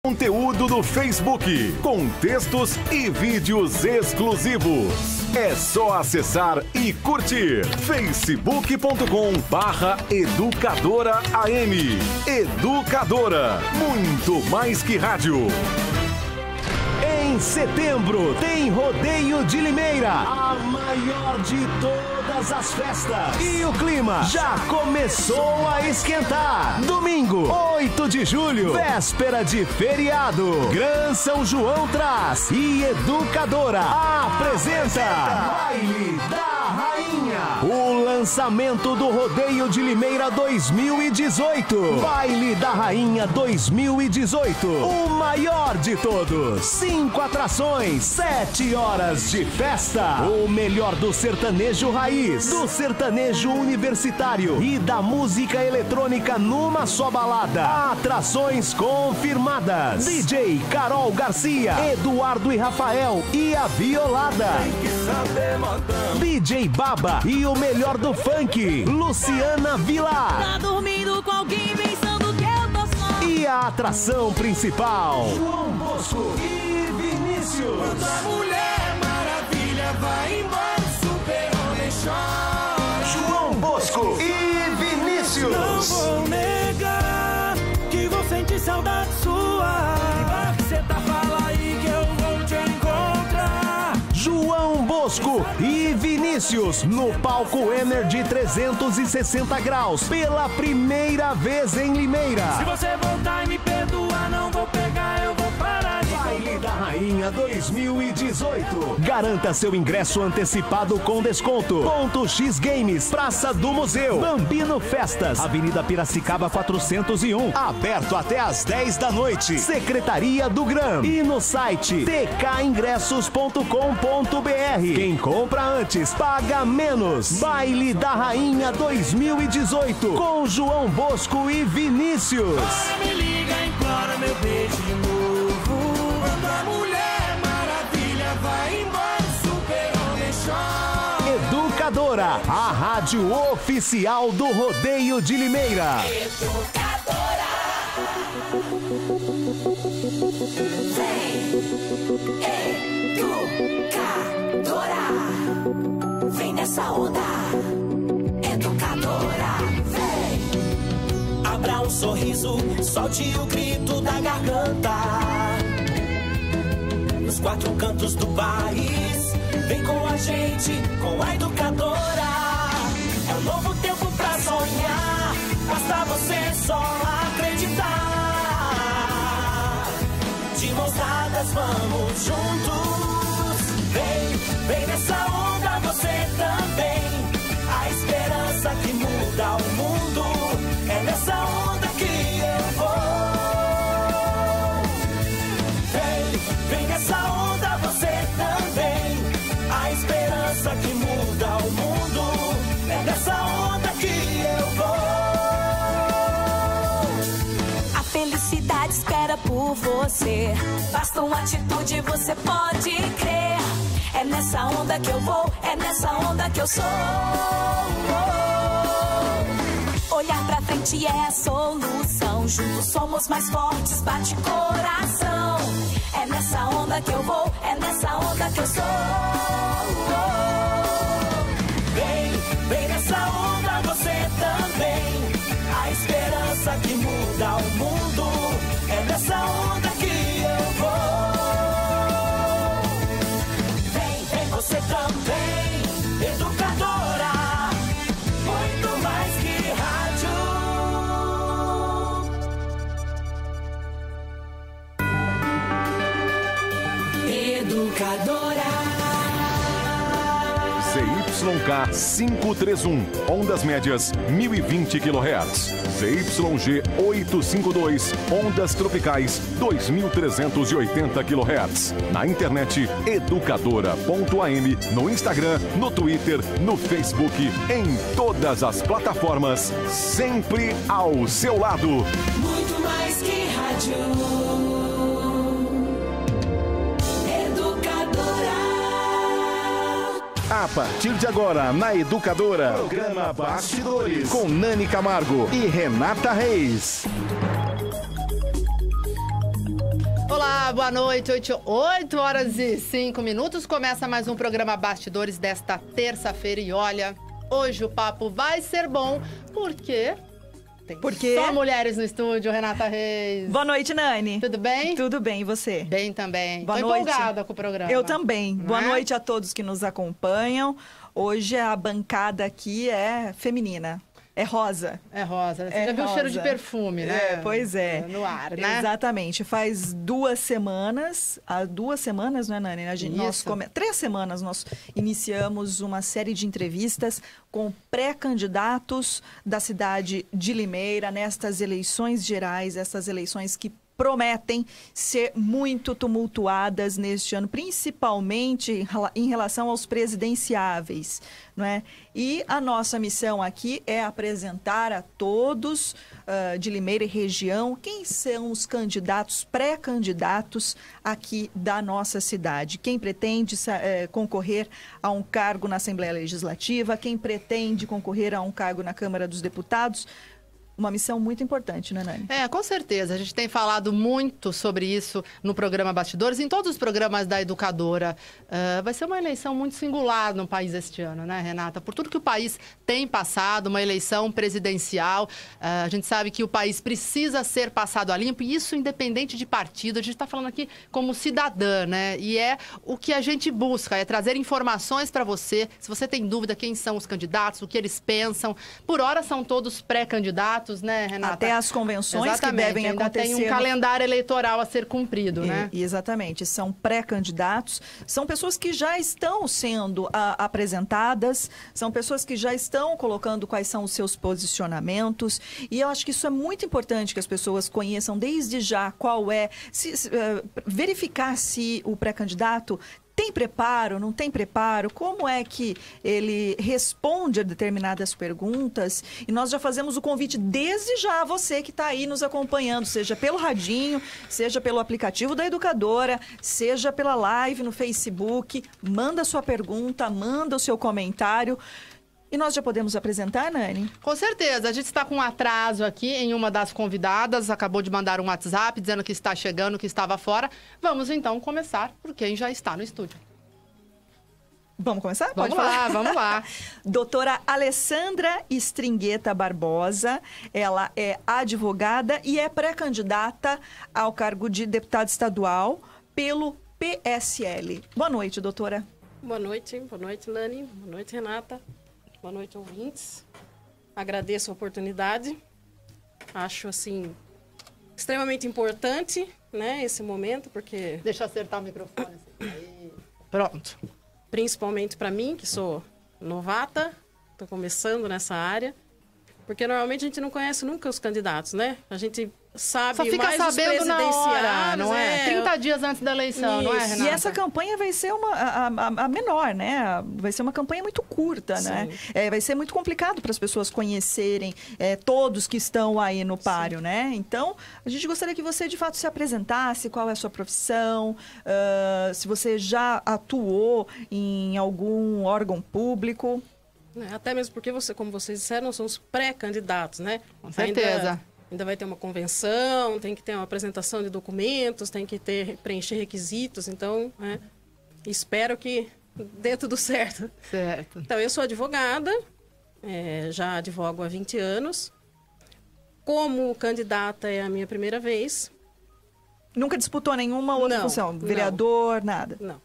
Conteúdo no Facebook, com textos e vídeos exclusivos. É só acessar e curtir facebook.com/educadoraam. Educadora, muito mais que rádio. Em setembro tem Rodeio de Limeira, a maior de todas as festas. E o clima já começou a esquentar. Domingo, 8 de julho, véspera de feriado. Gran São João traz e Educadora apresenta Baile da Rainha. O lançamento do Rodeio de Limeira 2018. Baile da Rainha 2018. O maior de todos. 5 atrações, 7 horas de festa. O melhor do sertanejo raiz, do sertanejo universitário e da música eletrônica numa só balada. Atrações confirmadas: DJ Carol Garcia, Eduardo e Rafael e a Violada. DJ Baba e o melhor do funk, Luciana Vilar. Tá dormindo com alguém pensando que eu tô só. E a atração principal, João Bosco e Vinícius. Quando a Mulher Maravilha vai embora, o Super-Homem chora. João Bosco e Vinícius. Não vou negar que vou sentir saudade sua. Que você tá falando aí que eu vou te encontrar. João Bosco e Vinícius no palco Energy 360 graus pela primeira vez em Limeira. Se você voltar e me perdoar, não vou pegar, eu vou parar de Baile da Rainha 2018. Garanta seu ingresso antecipado com desconto. Ponto X Games, Praça do Museu, Bambino Festas, Avenida Piracicaba 401. Aberto até às 10 da noite. Secretaria do GRAM. E no site tkingressos.com.br. Quem compra antes, paga menos. Baile da Rainha 2018. Com João Bosco e Vinícius. Me liga, implora meu beijo de novo. Quando a Mulher Maravilha vai embora, o Super-Homem chora. Educadora, a rádio oficial do Rodeio de Limeira. Educadora. Vem, Educadora. Vem nessa onda. Educadora. Vem. Abra um sorriso, solte o grito da garganta. Nos 4 cantos do país, vem com a gente, com a Educadora. É um novo tempo pra sonhar, basta você só acreditar. De mãos dadas vamos juntos. Vem nessa onda você também. A esperança que muda o mundo. É nessa onda que eu vou. Vem nessa onda você também. A esperança que muda o mundo. É nessa onda que eu vou. A felicidade espera por você. Basta uma atitude, você pode crer. É nessa onda que eu vou, é nessa onda que eu sou. Olhar pra frente é a solução. Juntos somos mais fortes, bate coração. É nessa onda que eu vou, é nessa onda que eu sou. Vem nessa onda você também. A esperança que muda o mundo. É nessa onda que eu vou. Vem você também. Educadora. Muito mais que rádio. Educadora. ZYK 531, ondas médias 1020 kHz. ZYG 852, ondas tropicais 2380 kHz. Na internet educadora.am, no Instagram, no Twitter, no Facebook, em todas as plataformas, sempre ao seu lado. Muito mais que rádio. A partir de agora, na Educadora, programa Bastidores, com Nani Camargo e Renata Reis. Olá, boa noite. 8 horas e 5 minutos. Começa mais um programa Bastidores desta terça-feira. E olha, hoje o papo vai ser bom, porque tem só mulheres no estúdio. Renata Reis. Boa noite, Nani. Tudo bem? Tudo bem, e você? Bem também. Boa Tô noite. empolgada com o programa. Eu também. Não Boa é? noite a todos que nos acompanham. Hoje a bancada aqui é feminina. É rosa. É rosa. Você já viu o cheiro de perfume, né? Pois é. No ar, né? Exatamente. Faz 2 semanas, há 2 semanas, não é, Nani? Nós 3 semanas nós iniciamos uma série de entrevistas com pré-candidatos da cidade de Limeira nestas eleições gerais, essas eleições que prometem ser muito tumultuadas neste ano, principalmente em relação aos presidenciáveis, não é? E a nossa missão aqui é apresentar a todos de Limeira e região quem são os candidatos, pré-candidatos aqui da nossa cidade. Quem pretende concorrer a um cargo na Assembleia Legislativa, quem pretende concorrer a um cargo na Câmara dos Deputados. Uma missão muito importante, né, Nani? Com certeza. A gente tem falado muito sobre isso no programa Bastidores, em todos os programas da Educadora. Vai ser uma eleição muito singular no país este ano, né, Renata? Por tudo que o país tem passado, uma eleição presidencial. A gente sabe que o país precisa ser passado a limpo, e isso independente de partido. A gente está falando aqui como cidadã, né? E é o que a gente busca, é trazer informações para você. Se você tem dúvida quem são os candidatos, o que eles pensam. Por hora são todos pré-candidatos, né, Renata? Até as convenções. Exatamente, que devem ainda acontecer. Tem um calendário eleitoral a ser cumprido, né? Exatamente. São pré-candidatos, são pessoas que já estão sendo apresentadas, são pessoas que já estão colocando quais são os seus posicionamentos, e eu acho que isso é muito importante que as pessoas conheçam desde já qual é, verificar se o pré-candidato tem preparo, não tem preparo? Como é que ele responde a determinadas perguntas? E nós já fazemos o convite desde já a você que está aí nos acompanhando, seja pelo radinho, seja pelo aplicativo da Educadora, seja pela live no Facebook. Manda sua pergunta, manda o seu comentário. E nós já podemos apresentar, Nani? Com certeza. A gente está com um atraso aqui em uma das convidadas. Acabou de mandar um WhatsApp dizendo que está chegando, que estava fora. Vamos então começar por quem já está no estúdio. Vamos começar? Vamos lá, vamos lá. Doutora Alessandra Stringueta Barbosa, ela é advogada e é pré-candidata ao cargo de deputada estadual pelo PSL. Boa noite, doutora. Boa noite, Nani. Boa noite, Renata. Boa noite, ouvintes. Agradeço a oportunidade. Acho, assim, extremamente importante, né, esse momento, porque... Deixa eu acertar o microfone. Aí. Pronto. Principalmente para mim, que sou novata, estou começando nessa área, porque normalmente a gente não conhece nunca os candidatos, né? A gente sabe só fica mais sabendo os na hora, não é? 30 dias dias antes da eleição, Isso. não é, Renata? E essa campanha vai ser a menor, né? Vai ser uma campanha muito curta, Sim. né? Vai ser muito complicado para as pessoas conhecerem todos que estão aí no páreo, né? Então, a gente gostaria que você, de fato, se apresentasse, qual é a sua profissão, se você já atuou em algum órgão público. Até mesmo porque, como vocês disseram, nós somos pré-candidatos, né? Com certeza. Ainda vai ter uma convenção, tem que ter uma apresentação de documentos, tem que preencher requisitos. Então, espero que dê tudo certo. Certo. Então, eu sou advogada, já advogo há 20 anos. Como candidata é a minha primeira vez. Nunca disputou nenhuma outra função? Vereador, nada? Não.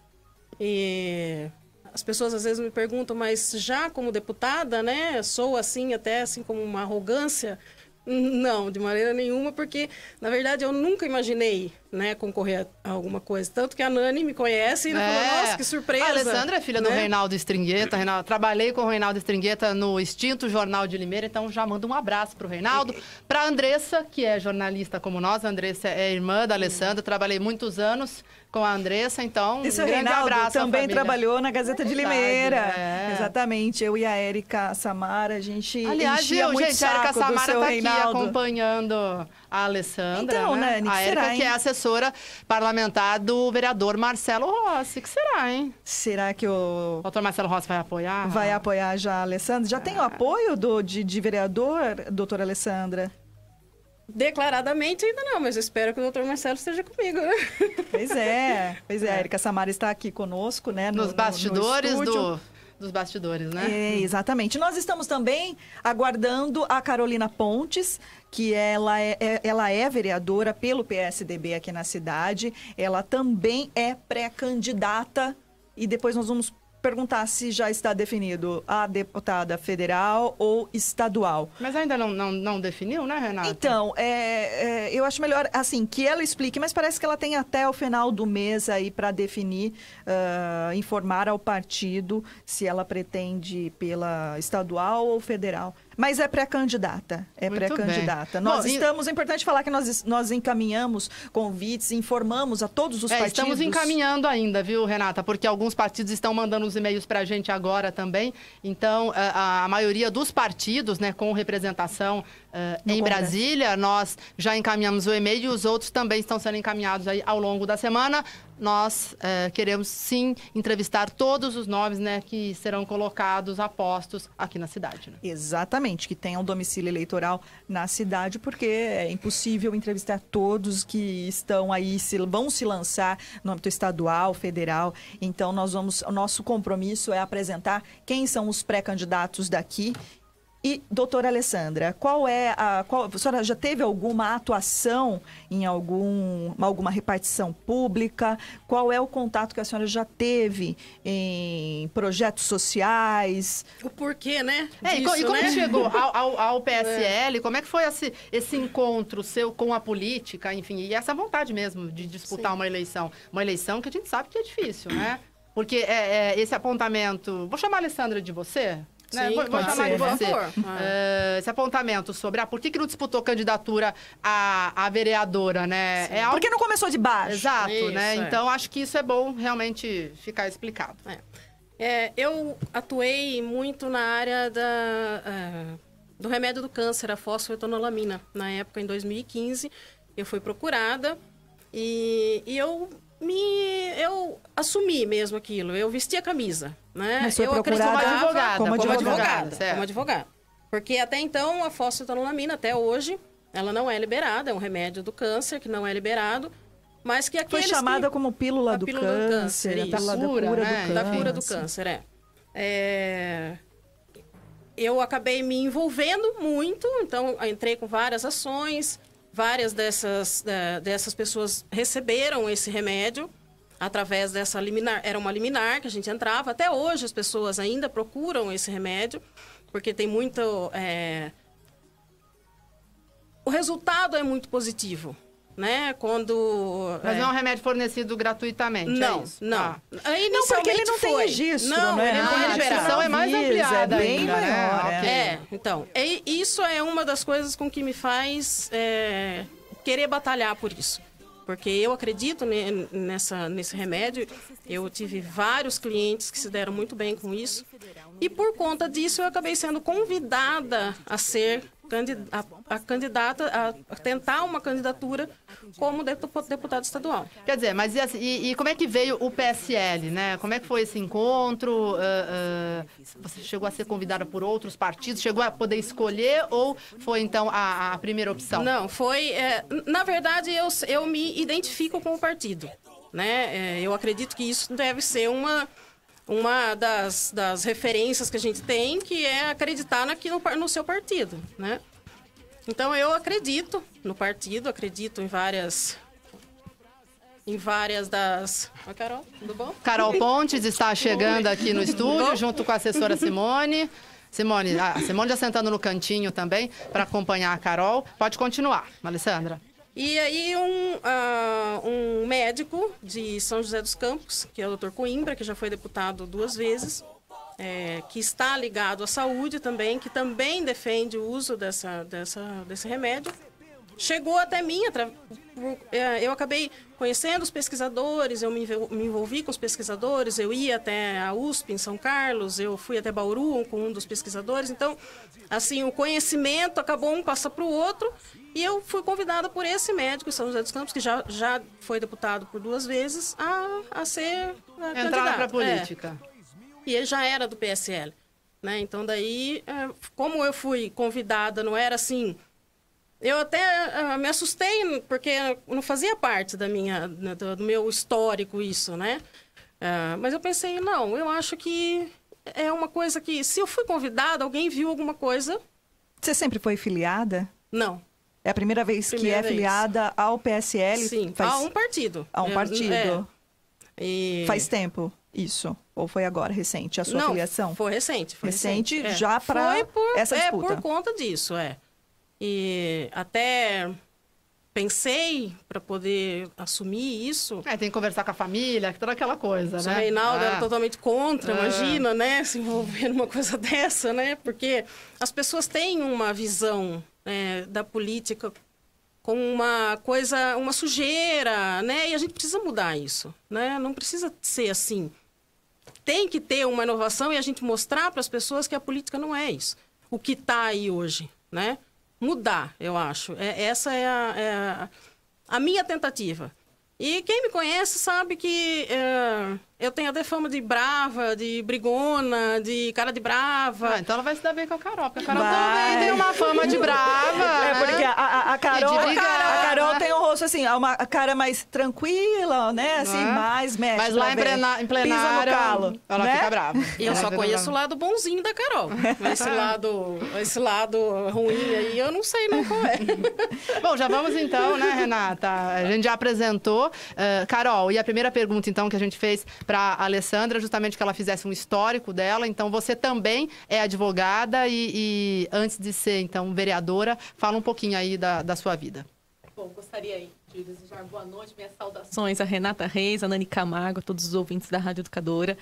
E as pessoas às vezes me perguntam, mas já como deputada, né? Sou assim, até assim como uma arrogância... Não, de maneira nenhuma, porque, na verdade, eu nunca imaginei, né, concorrer a alguma coisa. Tanto que a Nani me conhece e falou, nossa, que surpresa. A Alessandra é filha do Reinaldo Stringueta. Trabalhei com o Reinaldo Stringueta no extinto Jornal de Limeira, então já mando um abraço para o Reinaldo. Para a Andressa, que é jornalista como nós, a Andressa é irmã da Alessandra, trabalhei muitos anos com a Andressa, então Isso, um grande Reinaldo abraço também trabalhou na Gazeta de Limeira. Exatamente, eu e a Érica Samara, a gente aliás, enchia muito gente, a Érica saco do Samara seu tá Reinaldo. aqui acompanhando a Alessandra, então, né? Nani, A Érica, será, que é assessora parlamentar do vereador Marcelo Rossi. Que será, hein? Será que o doutor Marcelo Rossi vai apoiar? Vai apoiar já a Alessandra? Já tem o apoio de vereador, doutora Alessandra? Declaradamente ainda não, mas eu espero que o doutor Marcelo esteja comigo, né? Pois é, Érica Samara está aqui conosco, né? Nos bastidores dos bastidores, né? É, exatamente. Nós estamos também aguardando a Carolina Pontes, que ela é vereadora pelo PSDB aqui na cidade. Ela também é pré-candidata e depois nós vamos perguntar se já está definido a deputada federal ou estadual. Mas ainda não definiu, né, Renata? Então, eu acho melhor, assim, que ela explique, mas parece que ela tem até o final do mês aí para definir, informar ao partido se ela pretende pela estadual ou federal. Mas é pré-candidata, Nós estamos, é importante falar que nós encaminhamos convites, informamos a todos os partidos. Estamos encaminhando ainda, viu, Renata? Porque alguns partidos estão mandando os e-mails para a gente agora também. Então, a maioria dos partidos, né, com representação em Brasília, nós já encaminhamos o e-mail e os outros também estão sendo encaminhados aí ao longo da semana. Nós queremos, sim, entrevistar todos os nomes, né, que serão colocados, apostos aqui na cidade. Né? Exatamente, que tenham domicílio eleitoral na cidade, porque é impossível entrevistar todos que estão aí, vão se lançar no âmbito estadual, federal. Então, o nosso compromisso é apresentar quem são os pré-candidatos daqui. E, doutora Alessandra, a senhora já teve alguma atuação em alguma repartição pública? Qual é o contato que a senhora já teve em projetos sociais? O porquê, né? E como chegou ao PSL? Como é que foi esse encontro seu com a política, enfim, e essa vontade mesmo de disputar uma eleição? Uma eleição que a gente sabe que é difícil, né? Porque esse apontamento... Vou chamar a Alessandra de você? Né? Sim, vou chamar de você. Esse apontamento sobre por que não disputou candidatura a vereadora, né? É algo... Porque não começou de baixo. Exato, isso, né? Então, acho que isso é bom realmente ficar explicado. Eu atuei muito na área do remédio do câncer, a fosfetanolamina. Na época, em 2015, eu fui procurada e eu assumi mesmo aquilo, eu vesti a camisa, né? Mas foi procurada como advogada. Porque até então a fosfetanolamina, até hoje, ela não é liberada, é um remédio do câncer que não é liberado, mas que aqueles foi chamada como pílula do câncer, a pílula da cura do câncer. Eu acabei me envolvendo muito, então entrei com várias ações. Várias dessas pessoas receberam esse remédio através dessa liminar. Era uma liminar que a gente entrava. Até hoje as pessoas ainda procuram esse remédio, porque tem muito... O resultado é muito positivo, né? Mas não é um remédio fornecido gratuitamente, não, não. Não, porque ele não tem registro, não, né? A registro é mais ampliada, bem maior. Então, isso é uma das coisas com que me faz querer batalhar por isso. Porque eu acredito nesse remédio, eu tive vários clientes que se deram muito bem com isso. E por conta disso, eu acabei sendo convidada a ser candidata, a tentar uma candidatura como deputado estadual. Quer dizer, mas e como é que veio o PSL, né? Como é que foi esse encontro? Você chegou a ser convidada por outros partidos? Chegou a poder escolher ou foi, então, a primeira opção? Não, foi... na verdade, eu me identifico com o partido, né? Eu acredito que isso deve ser uma das referências que a gente tem, que é acreditar no seu partido, né? Então, eu acredito no partido, acredito em várias das... Oi, Carol, tudo bom? Carol Pontes está chegando aqui no estúdio, junto com a assessora Simone. A Simone já sentando no cantinho também, para acompanhar a Carol. Pode continuar, Alessandra. E aí um médico de São José dos Campos, que é o Dr. Coimbra, que já foi deputado 2 vezes, que está ligado à saúde também, que também defende o uso desse remédio, chegou até mim. Eu acabei conhecendo os pesquisadores, eu me envolvi com os pesquisadores, eu ia até a USP em São Carlos, eu fui até Bauru com um dos pesquisadores. Então, assim, o conhecimento acabou um passa para o outro. E eu fui convidada por esse médico em São José dos Campos, que já foi deputado por 2 vezes, a ser candidato. Entrar para a política. E ele já era do PSL, né? Então, daí, como eu fui convidada, não era assim... Eu até me assustei, porque não fazia parte do meu histórico isso, né? Mas eu pensei, não, eu acho que é uma coisa que, se eu fui convidada, alguém viu alguma coisa. Você sempre foi filiada? Não. É a primeira vez que é filiada ao PSL? Sim, a um partido. A um partido. E... Faz tempo isso? Ou foi agora, recente, a sua filiação? Foi recente. Recente já para essa disputa? Por conta disso, E até pensei para poder assumir isso. Tem que conversar com a família, toda aquela coisa, né? O Reinaldo era totalmente contra, imagina, né? Se envolver numa coisa dessa, né? Porque as pessoas têm uma visão da política como uma coisa, uma sujeira, né? E a gente precisa mudar isso, né? Não precisa ser assim. Tem que ter uma inovação e a gente mostrar para as pessoas que a política não é isso. O que está aí hoje, né? Mudar, eu acho. Essa é a minha tentativa. E quem me conhece sabe que eu tenho até fama de brava, de brigona, de cara de brava. Então ela vai se dar bem com a Carol, porque a Carol também tem uma fama de brava. Porque a Carol tem um rosto assim, uma cara mais tranquila, né? Assim, mais mexe. Mas lá em plenário, pisa no calo, ela fica brava. Eu só conheço o lado bonzinho da Carol. Esse lado ruim aí, eu não sei não qual é. Bom, já vamos então, né, Renata? A gente já apresentou. Carol, e a primeira pergunta, então, que a gente fez para a Alessandra, justamente que ela fizesse um histórico dela. Então, você também é advogada e antes de ser, então, vereadora, fala um pouquinho aí da sua vida. Bom, gostaria aí de desejar boa noite, minhas saudações a Renata Reis, a Nani Camargo, a todos os ouvintes da Rádio Educadora.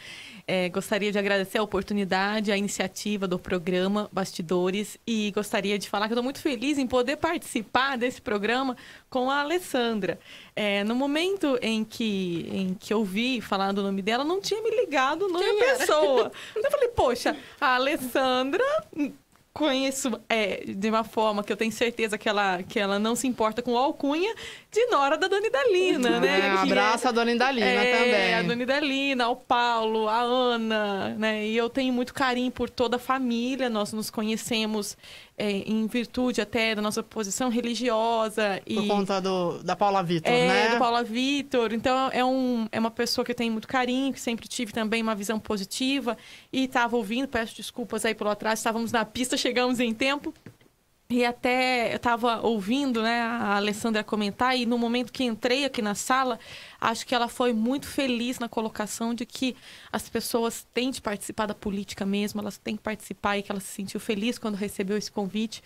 Gostaria de agradecer a oportunidade, a iniciativa do programa Bastidores e gostaria de falar que eu estou muito feliz em poder participar desse programa com a Alessandra. No momento em que eu vi falar do nome dela, não tinha me ligado o nome da pessoa. Eu falei, poxa, a Alessandra... Conheço de uma forma que eu tenho certeza que ela não se importa com a alcunha de nora da Dona Idalina, né? Um abraço à Dona Idalina também. A Dona Idalina, ao Paulo, a Ana, né? E eu tenho muito carinho por toda a família. Nós nos conhecemos em virtude até da nossa posição religiosa. Por conta da Paula Vitor, né? Do Paula Vitor. Então, é uma pessoa que eu tenho muito carinho, que sempre tive também uma visão positiva. E estava ouvindo, peço desculpas aí pelo atraso, estávamos na pista, chegamos em tempo. E até eu estava ouvindo, né, a Alessandra comentar, e no momento que entrei aqui na sala, acho que ela foi muito feliz na colocação de que as pessoas têm de participar da política mesmo, elas têm que participar, e que ela se sentiu feliz quando recebeu esse convite,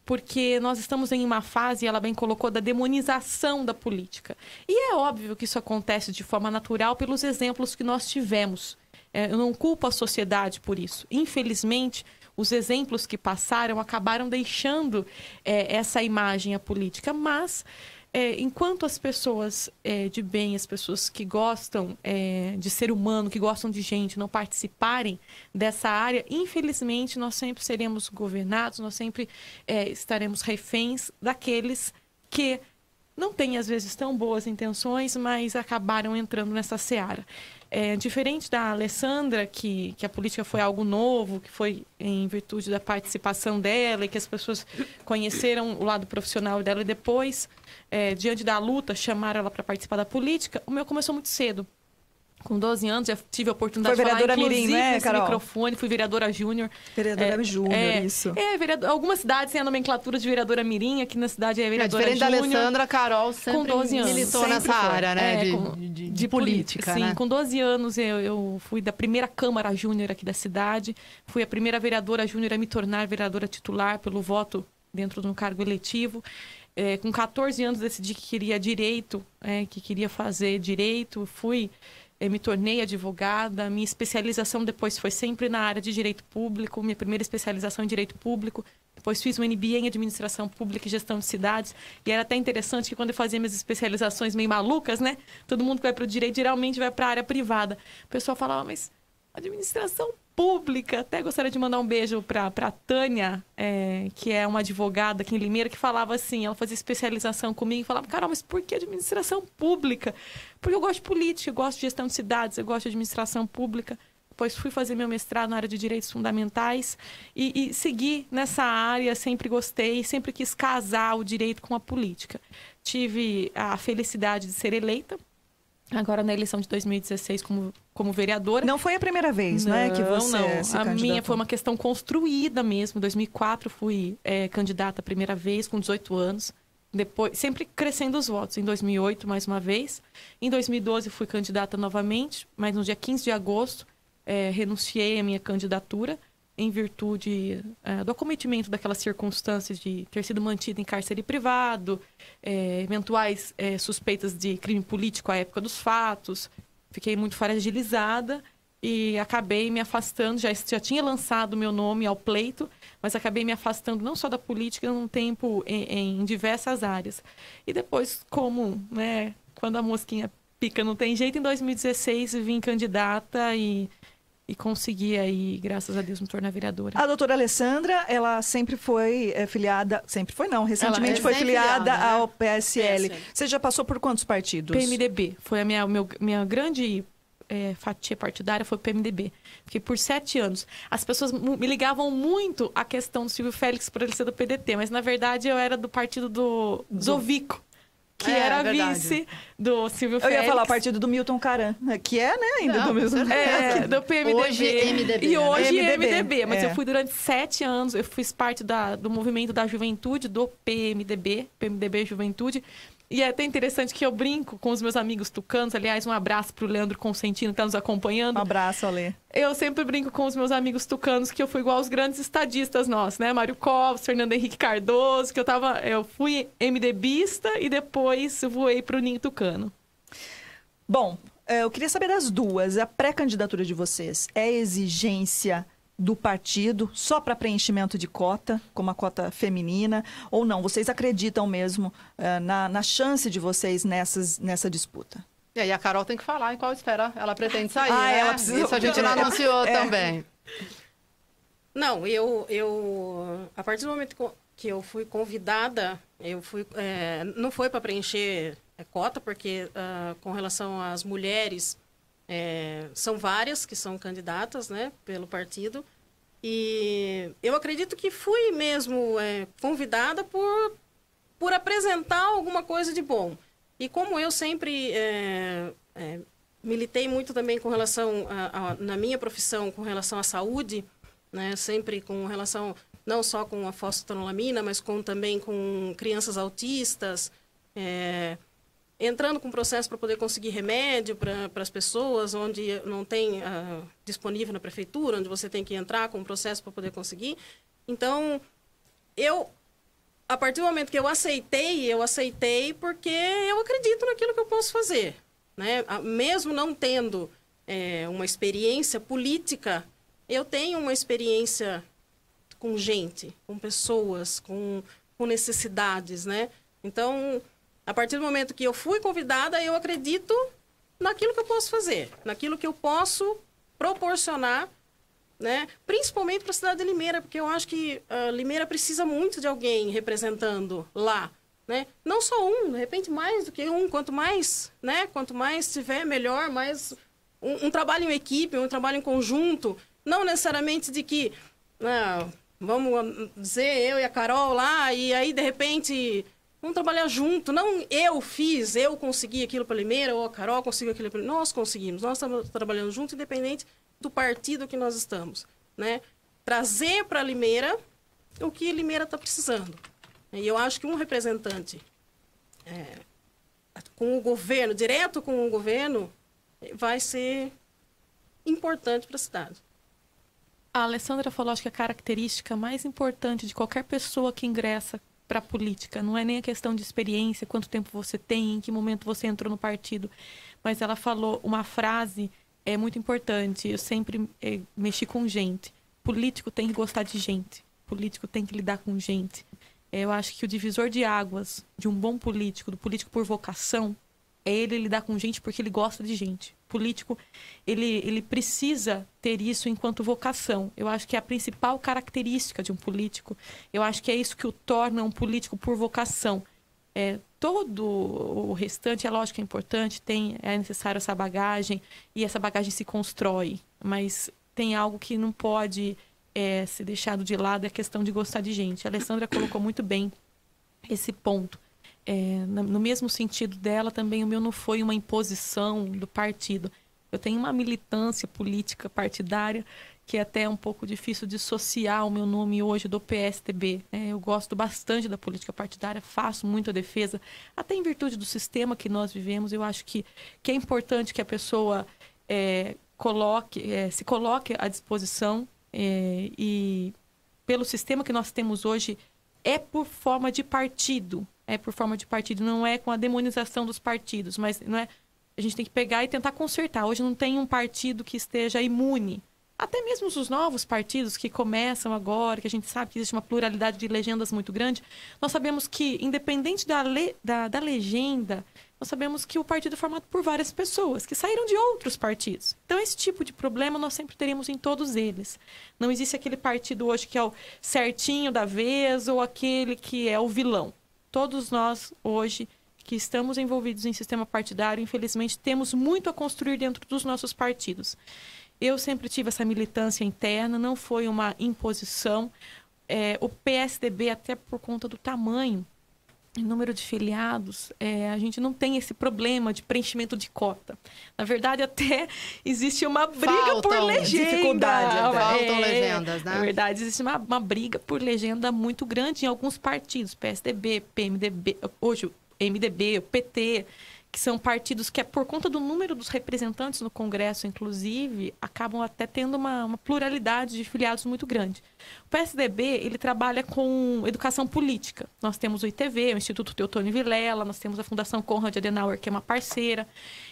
porque nós estamos em uma fase, ela bem colocou, da demonização da política. E é óbvio que isso acontece de forma natural pelos exemplos que nós tivemos. Eu não culpo a sociedade por isso. Infelizmente, os exemplos que passaram acabaram deixando essa imagem à política. Mas, enquanto as pessoas de bem, as pessoas que gostam de ser humano, que gostam de gente, não participarem dessa área, infelizmente, nós sempre seremos governados, nós sempre estaremos reféns daqueles que não têm, às vezes, tão boas intenções, mas acabaram entrando nessa seara. Diferente da Alessandra, que a política foi algo novo, que foi em virtude da participação dela e que as pessoas conheceram o lado profissional dela e depois, diante da luta, chamaram ela para participar da política, o meu começou muito cedo. Com 12 anos, já tive a oportunidade de falar, inclusive, Mirim, né, nesse microfone. Fui vereadora júnior. Vereadora júnior, isso. Algumas cidades têm a nomenclatura de vereadora mirim. Aqui na cidade é vereadora júnior. Diferente da Alessandra, Carol sempre com 12 anos. militou nessa área, né? De política, sim, né? Com 12 anos, eu fui da primeira Câmara Júnior aqui da cidade. Fui a primeira vereadora júnior a me tornar vereadora titular pelo voto dentro de um cargo eletivo. Com 14 anos, decidi que queria direito, que queria fazer direito. Me tornei advogada, minha especialização depois foi sempre na área de direito público, minha primeira especialização em direito público, depois fiz um MBA em administração pública e gestão de cidades, e era até interessante que quando eu fazia minhas especializações meio malucas, né, todo mundo que vai para o direito geralmente vai para a área privada. O pessoal falava, mas administração pública, até gostaria de mandar um beijo para a Tânia, que é uma advogada aqui em Limeira, que falava assim, ela fazia especialização comigo e falava, Carol, mas por que administração pública? Porque eu gosto de política, eu gosto de gestão de cidades, eu gosto de administração pública. Depois fui fazer meu mestrado na área de Direitos Fundamentais e segui nessa área, sempre gostei, sempre quis casar o direito com a política. Tive a felicidade de ser eleita, agora na eleição de 2016 como vereadora. Não foi a primeira vez, né, que você se candidatou. A minha foi uma candidatou. questão construída mesmo. Em 2004 fui candidata a primeira vez, com 18 anos. Depois, sempre crescendo os votos. Em 2008, mais uma vez. Em 2012 fui candidata novamente, mas no dia 15 de agosto renunciei à minha candidatura em virtude do acometimento daquelas circunstâncias de ter sido mantida em cárcere privado, eventuais suspeitas de crime político à época dos fatos. Fiquei muito fragilizada e acabei me afastando. Já tinha lançado meu nome ao pleito, mas acabei me afastando não só da política, num tempo em diversas áreas. E depois, quando a mosquinha pica não tem jeito, em 2016 vim candidata e consegui aí, graças a Deus, me tornar vereadora. A doutora Alessandra, ela sempre foi filiada, sempre foi não, recentemente foi filiada ao PSL. Você já passou por quantos partidos? PMDB, foi a minha grande fatia partidária, foi o PMDB. Fiquei por 7 anos. As pessoas me ligavam muito à questão do Silvio Félix por ele ser do PDT, mas na verdade eu era do partido do Zovico, que era vice do Silvio Félix. Eu ia falar partido do Milton Caran, que né, ainda do mesmo. Do PMDB. Hoje MDB. E hoje MDB. MDB. Mas eu fui durante 7 anos, eu fiz parte do movimento da juventude, do PMDB Juventude. E é até interessante que eu brinco com os meus amigos tucanos. Aliás, um abraço pro Leandro Consentino, que está nos acompanhando. Um abraço, Ale. Eu sempre brinco com os meus amigos tucanos que eu fui igual aos grandes estadistas nossos, né? Mário Covas, Fernando Henrique Cardoso, que eu fui MDBista e depois voei pro Ninho Tucano. Bom, eu queria saber das duas. A pré-candidatura de vocês é exigência do partido só para preenchimento de cota, como a cota feminina, ou não? Vocês acreditam mesmo na chance de vocês nessa disputa? E aí a Carol tem que falar em qual esfera ela pretende sair, Ah, né? ela precisa- Isso a gente não anunciou É. também. Não, eu a partir do momento que eu fui convidada, não foi para preencher cota, porque com relação às mulheres, são várias que são candidatas, né, pelo partido. E eu acredito que fui mesmo convidada por apresentar alguma coisa de bom. E como eu sempre militei muito também com relação na minha profissão, com relação à saúde, né, sempre com relação não só com a fosfatanolamina, mas também com crianças autistas, entrando com processo para poder conseguir remédio para as pessoas, onde não tem disponível na prefeitura, onde você tem que entrar com um processo para poder conseguir. Então, a partir do momento que eu aceitei porque eu acredito naquilo que eu posso fazer, né? Mesmo não tendo uma experiência política, eu tenho uma experiência com gente, com pessoas, com necessidades, né? Então, a partir do momento que eu fui convidada, eu acredito naquilo que eu posso fazer, naquilo que eu posso proporcionar, né? Principalmente para a cidade de Limeira, porque eu acho que Limeira precisa muito de alguém representando lá, né? Não só de repente mais do que um, quanto mais, né? Quanto mais tiver, melhor, mais um trabalho em equipe, um trabalho em conjunto, não necessariamente de que, vamos dizer, eu e a Carol lá, e aí de repente vamos trabalhar junto. Não eu consegui aquilo para Limeira, ou a Carol conseguiu aquilo para Limeira. Nós conseguimos, nós estamos trabalhando junto, independente do partido que nós estamos, né? Trazer para Limeira o que Limeira está precisando. E eu acho que um representante com o governo, direto com o governo, vai ser importante para a cidade. A Alessandra falou, acho que a característica mais importante de qualquer pessoa que ingressa para a política não é nem a questão de experiência, quanto tempo você tem, em que momento você entrou no partido, mas ela falou uma frase muito importante. Eu sempre mexi com gente. Político tem que gostar de gente. Político tem que lidar com gente. Eu acho que o divisor de águas de um bom político, do político por vocação, é ele lidar com gente porque ele gosta de gente. Político, ele precisa ter isso enquanto vocação. Eu acho que é a principal característica de um político. Eu acho que é isso que o torna um político por vocação. todo o restante, é lógico que é importante, é necessário essa bagagem, e essa bagagem se constrói. Mas tem algo que não pode ser deixado de lado, é a questão de gostar de gente. A Alessandra colocou muito bem esse ponto. No mesmo sentido dela, também o meu não foi uma imposição do partido. Eu tenho uma militância política partidária que é até um pouco difícil dissociar o meu nome hoje do PSDB. Eu gosto bastante da política partidária, faço muita defesa, até em virtude do sistema que nós vivemos. Eu acho que é importante que a pessoa se coloque à disposição e pelo sistema que nós temos hoje, é por forma de partido. Não é com a demonização dos partidos, mas não é. A gente tem que pegar e tentar consertar. Hoje não tem um partido que esteja imune. Até mesmo os novos partidos que começam agora, que a gente sabe que existe uma pluralidade de legendas muito grande, nós sabemos que, independente da legenda, nós sabemos que o partido é formado por várias pessoas que saíram de outros partidos. Então, esse tipo de problema nós sempre teremos em todos eles. Não existe aquele partido hoje que é o certinho da vez ou aquele que é o vilão. Todos nós, hoje, que estamos envolvidos em sistema partidário, infelizmente, temos muito a construir dentro dos nossos partidos. Eu sempre tive essa militância interna, não foi uma imposição. O PSDB, até por conta do tamanho, número de filiados, a gente não tem esse problema de preenchimento de cota. Na verdade, até existe uma briga por legenda. Dificuldade. Faltam legendas, né? Na verdade, existe uma briga por legenda muito grande em alguns partidos. PSDB, PMDB, hoje o MDB, o PT, que são partidos que, por conta do número dos representantes no Congresso, inclusive, acabam até tendo uma pluralidade de filiados muito grande. O PSDB, ele trabalha com educação política. Nós temos o ITV, o Instituto Teotônio Vilela, nós temos a Fundação Konrad Adenauer, que é uma parceira.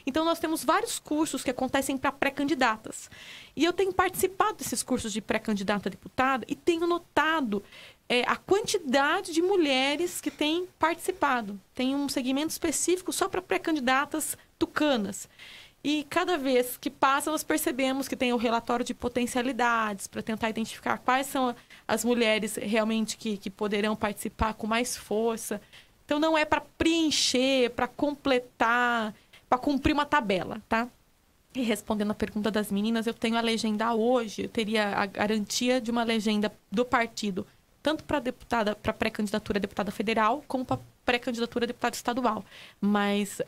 Então, nós temos vários cursos que acontecem para pré-candidatas. E eu tenho participado desses cursos de pré-candidata a deputada e tenho notado a quantidade de mulheres que têm participado. Tem um segmento específico só para pré-candidatas tucanas. E cada vez que passa, nós percebemos que tem o relatório de potencialidades para tentar identificar quais são as mulheres realmente que poderão participar com mais força. Então, não é para preencher, para completar, para cumprir uma tabela, tá? E respondendo a pergunta das meninas, eu tenho a legenda hoje, eu teria a garantia de uma legenda do partido, tanto para pré-candidatura a deputada federal, como para pré-candidatura a deputada estadual. Mas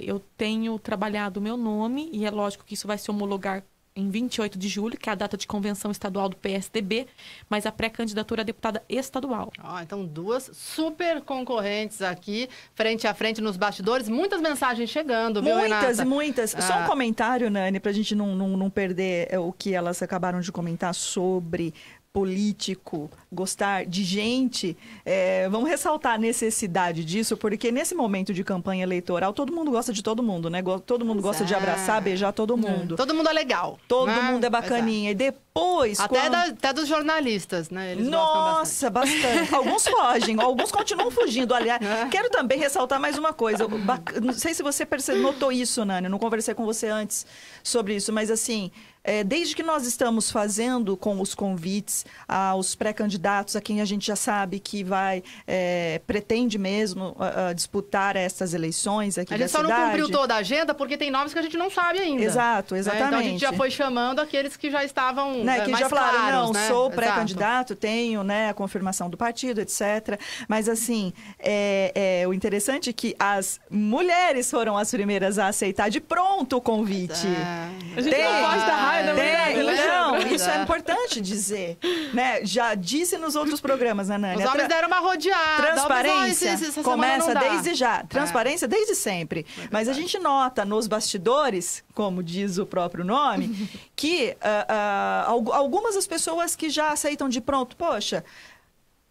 eu tenho trabalhado o meu nome, e é lógico que isso vai se homologar em 28 de julho, que é a data de convenção estadual do PSDB, mas a pré-candidatura a deputada estadual. Então, duas super concorrentes aqui, frente a frente nos bastidores. Muitas mensagens chegando, viu, Renata? Muitas. Só um comentário, Nani, para a gente não perder o que elas acabaram de comentar sobre político, gostar de gente. Vamos ressaltar a necessidade disso, porque nesse momento de campanha eleitoral, todo mundo gosta de todo mundo, né? Todo mundo gosta de abraçar, beijar todo mundo. Todo mundo é legal. Todo mundo é bacaninha. E depois... Até dos jornalistas, né? Eles Nossa, bastante. Alguns fogem, alguns continuam fugindo. Aliás, quero também ressaltar mais uma coisa. Não sei se você notou isso, Nani, eu não conversei com você antes sobre isso, mas assim... desde que nós estamos fazendo com os convites aos pré-candidatos, a quem a gente já sabe que pretende mesmo disputar essas eleições aqui da cidade. A gente só não cumpriu toda a agenda porque tem nomes que a gente não sabe ainda. Exato, exatamente. Então a gente já foi chamando aqueles que já estavam que mais já falaram, claros, não, né? sou pré-candidato, tenho a confirmação do partido, etc. Mas assim, o interessante é que as mulheres foram as primeiras a aceitar de pronto o convite. A gente não pode dar raiva, Não, isso é importante dizer. Né? Já disse nos outros programas, né, Nani? Os homens deram uma rodeada. Transparência começa desde já. Transparência desde sempre. Mas a gente nota nos bastidores, como diz o próprio nome, que algumas das pessoas que já aceitam de pronto, poxa...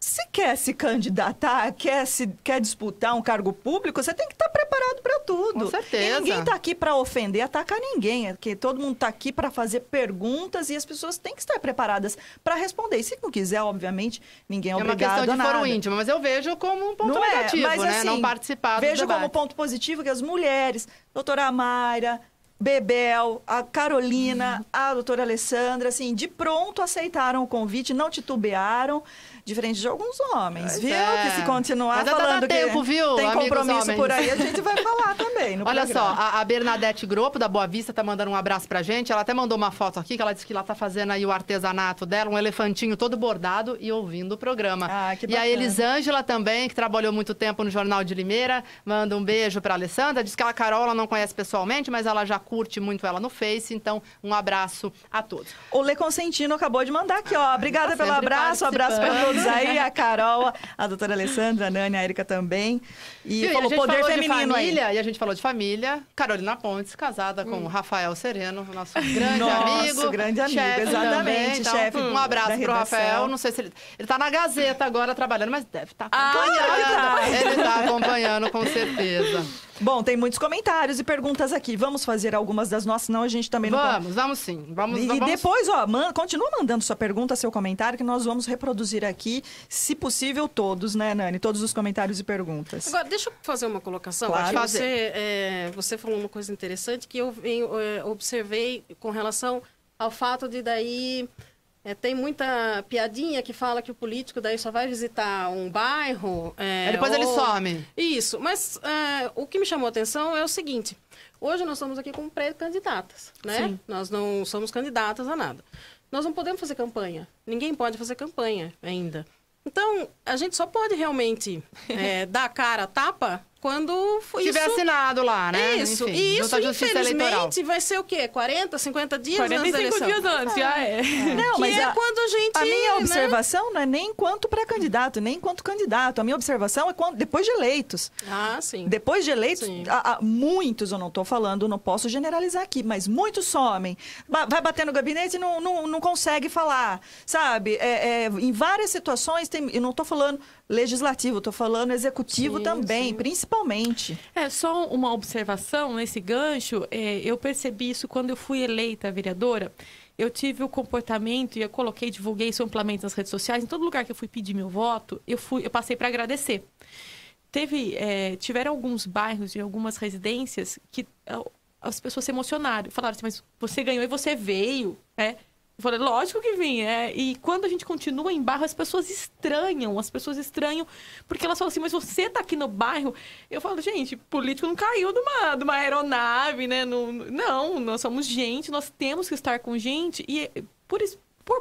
Se quer se candidatar, quer disputar um cargo público, você tem que estar preparado para tudo. Com certeza. E ninguém está aqui para ofender, atacar ninguém. Porque todo mundo está aqui para fazer perguntas e as pessoas têm que estar preparadas para responder. E se não quiser, obviamente, ninguém é obrigado a nada. É uma questão de foro íntimo, mas eu vejo como um ponto negativo, mas, né? Assim, não participar do vejo debate. como ponto positivo que as mulheres, doutora Mayra, Bebel, a Carolina, a doutora Alessandra, assim, de pronto aceitaram o convite, não titubearam, diferente de alguns homens, viu? Que se continuar falando tempo, viu, tem compromisso por aí, a gente vai falar também no Olha programa. só, a Bernadette Gropo, da Boa Vista, tá mandando um abraço pra gente. Ela até mandou uma foto aqui, que ela disse que ela tá fazendo aí o artesanato dela, um elefantinho todo bordado e ouvindo o programa. Ah, que e bacana. a Elisângela também, que trabalhou muito tempo no Jornal de Limeira, manda um beijo pra Alessandra. Diz que a Carol ela não conhece pessoalmente, mas ela já curte muito ela no Face, então um abraço a todos. O Lê Consentino acabou de mandar aqui, ó. Obrigada Tá pelo sempre abraço, abraço para participando. todos aí, a Carol, a doutora Alessandra, a Nani, a Erika também. E a falou gente poder falou feminino de aí. família, e a gente falou de família. Carolina Pontes, casada com Rafael Sereno, nosso grande amigo. Grande amigo, chefe exatamente, também, então, chefe um da abraço pro redação. Rafael. Não sei se ele tá na Gazeta agora trabalhando, mas deve estar tá. Ele tá acompanhando, com certeza. Bom, tem muitos comentários e perguntas aqui. Vamos fazer algumas das nossas, senão a gente também não... Vamos sim. E depois, ó, continua mandando sua pergunta, seu comentário, que nós vamos reproduzir aqui, se possível, todos, né, Nani? Todos os comentários e perguntas. Agora, deixa eu fazer uma colocação. Claro. Aqui você falou uma coisa interessante que eu observei com relação ao fato de daí... tem muita piadinha que fala que o político daí só vai visitar um bairro. Depois ele some. Isso, mas o que me chamou a atenção é o seguinte. Hoje nós estamos aqui como pré-candidatas, né? Sim. Nós não somos candidatas a nada. Nós não podemos fazer campanha. Ninguém pode fazer campanha ainda. Então, a gente só pode realmente dar a cara a tapa quando tiver assinado lá, né? Isso, Enfim, e isso, junto à Justiça Eleitoral. infelizmente, vai ser o quê? 40, 50 dias antes da 45 eleição? dias antes, já é. Não, Que mas é quando a gente... A minha né? observação não é nem enquanto pré-candidato, nem enquanto candidato. A minha observação é depois de eleitos. Ah, sim. Depois de eleitos, Sim. muitos, eu não estou falando, não posso generalizar aqui, mas muitos somem. Vai bater no gabinete e não consegue falar, sabe? Em várias situações, eu não estou falando legislativo, estou falando executivo Sim, também, sim. principalmente. Só uma observação nesse gancho. Eu percebi isso quando eu fui eleita vereadora. Eu tive o comportamento, e eu divulguei isso amplamente nas redes sociais. Em todo lugar que eu fui pedir meu voto, eu passei para agradecer. Tiveram alguns bairros e algumas residências que as pessoas se emocionaram. Falaram assim, mas você ganhou e você veio, Eu falei, lógico que vim, E quando a gente continua em bairro, as pessoas estranham, porque elas falam assim, mas você tá aqui no bairro? Eu falo, gente, político não caiu de uma aeronave, né? Não, nós somos gente, nós temos que estar com gente. E por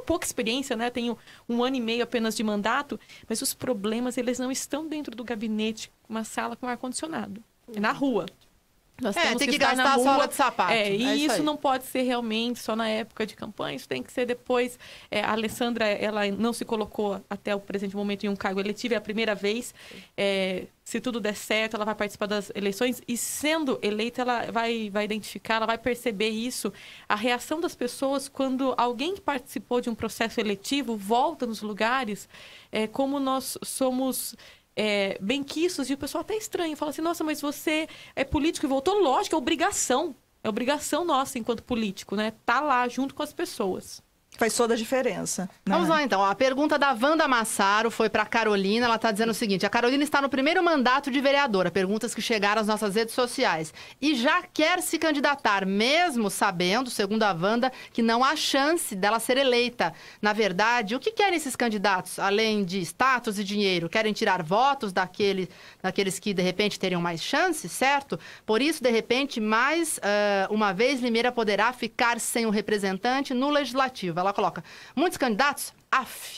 pouca experiência, né? Tenho 1 ano e meio apenas de mandato, mas os problemas, eles não estão dentro do gabinete, uma sala com ar-condicionado. É na rua. Nós temos tem que estar gastar na a rua. sola de sapato. E isso aí. não pode ser realmente só na época de campanha, isso tem que ser depois. A Alessandra, ela não se colocou até o presente momento em um cargo eletivo, é a primeira vez. Se tudo der certo, ela vai participar das eleições e, sendo eleita, ela vai identificar, ela vai perceber isso, a reação das pessoas quando alguém que participou de um processo eletivo volta nos lugares, como nós somos... benquistos, e o pessoal até estranha, fala assim, nossa, mas você é político e voltou? Lógico, é obrigação nossa enquanto político, né? Tá lá junto com as pessoas. Faz toda a diferença. Né? Vamos lá, então. A pergunta da Wanda Massaro foi para a Carolina. Ela está dizendo o seguinte: a Carolina está no primeiro mandato de vereadora. Perguntas que chegaram às nossas redes sociais. E já quer se candidatar, mesmo sabendo, segundo a Wanda, que não há chance dela ser eleita. Na verdade, o que querem esses candidatos, além de status e dinheiro? Querem tirar votos daqueles que, de repente, teriam mais chances, certo? Por isso, de repente, mais uma vez, Limeira poderá ficar sem um representante no Legislativo. Ela coloca muitos candidatos,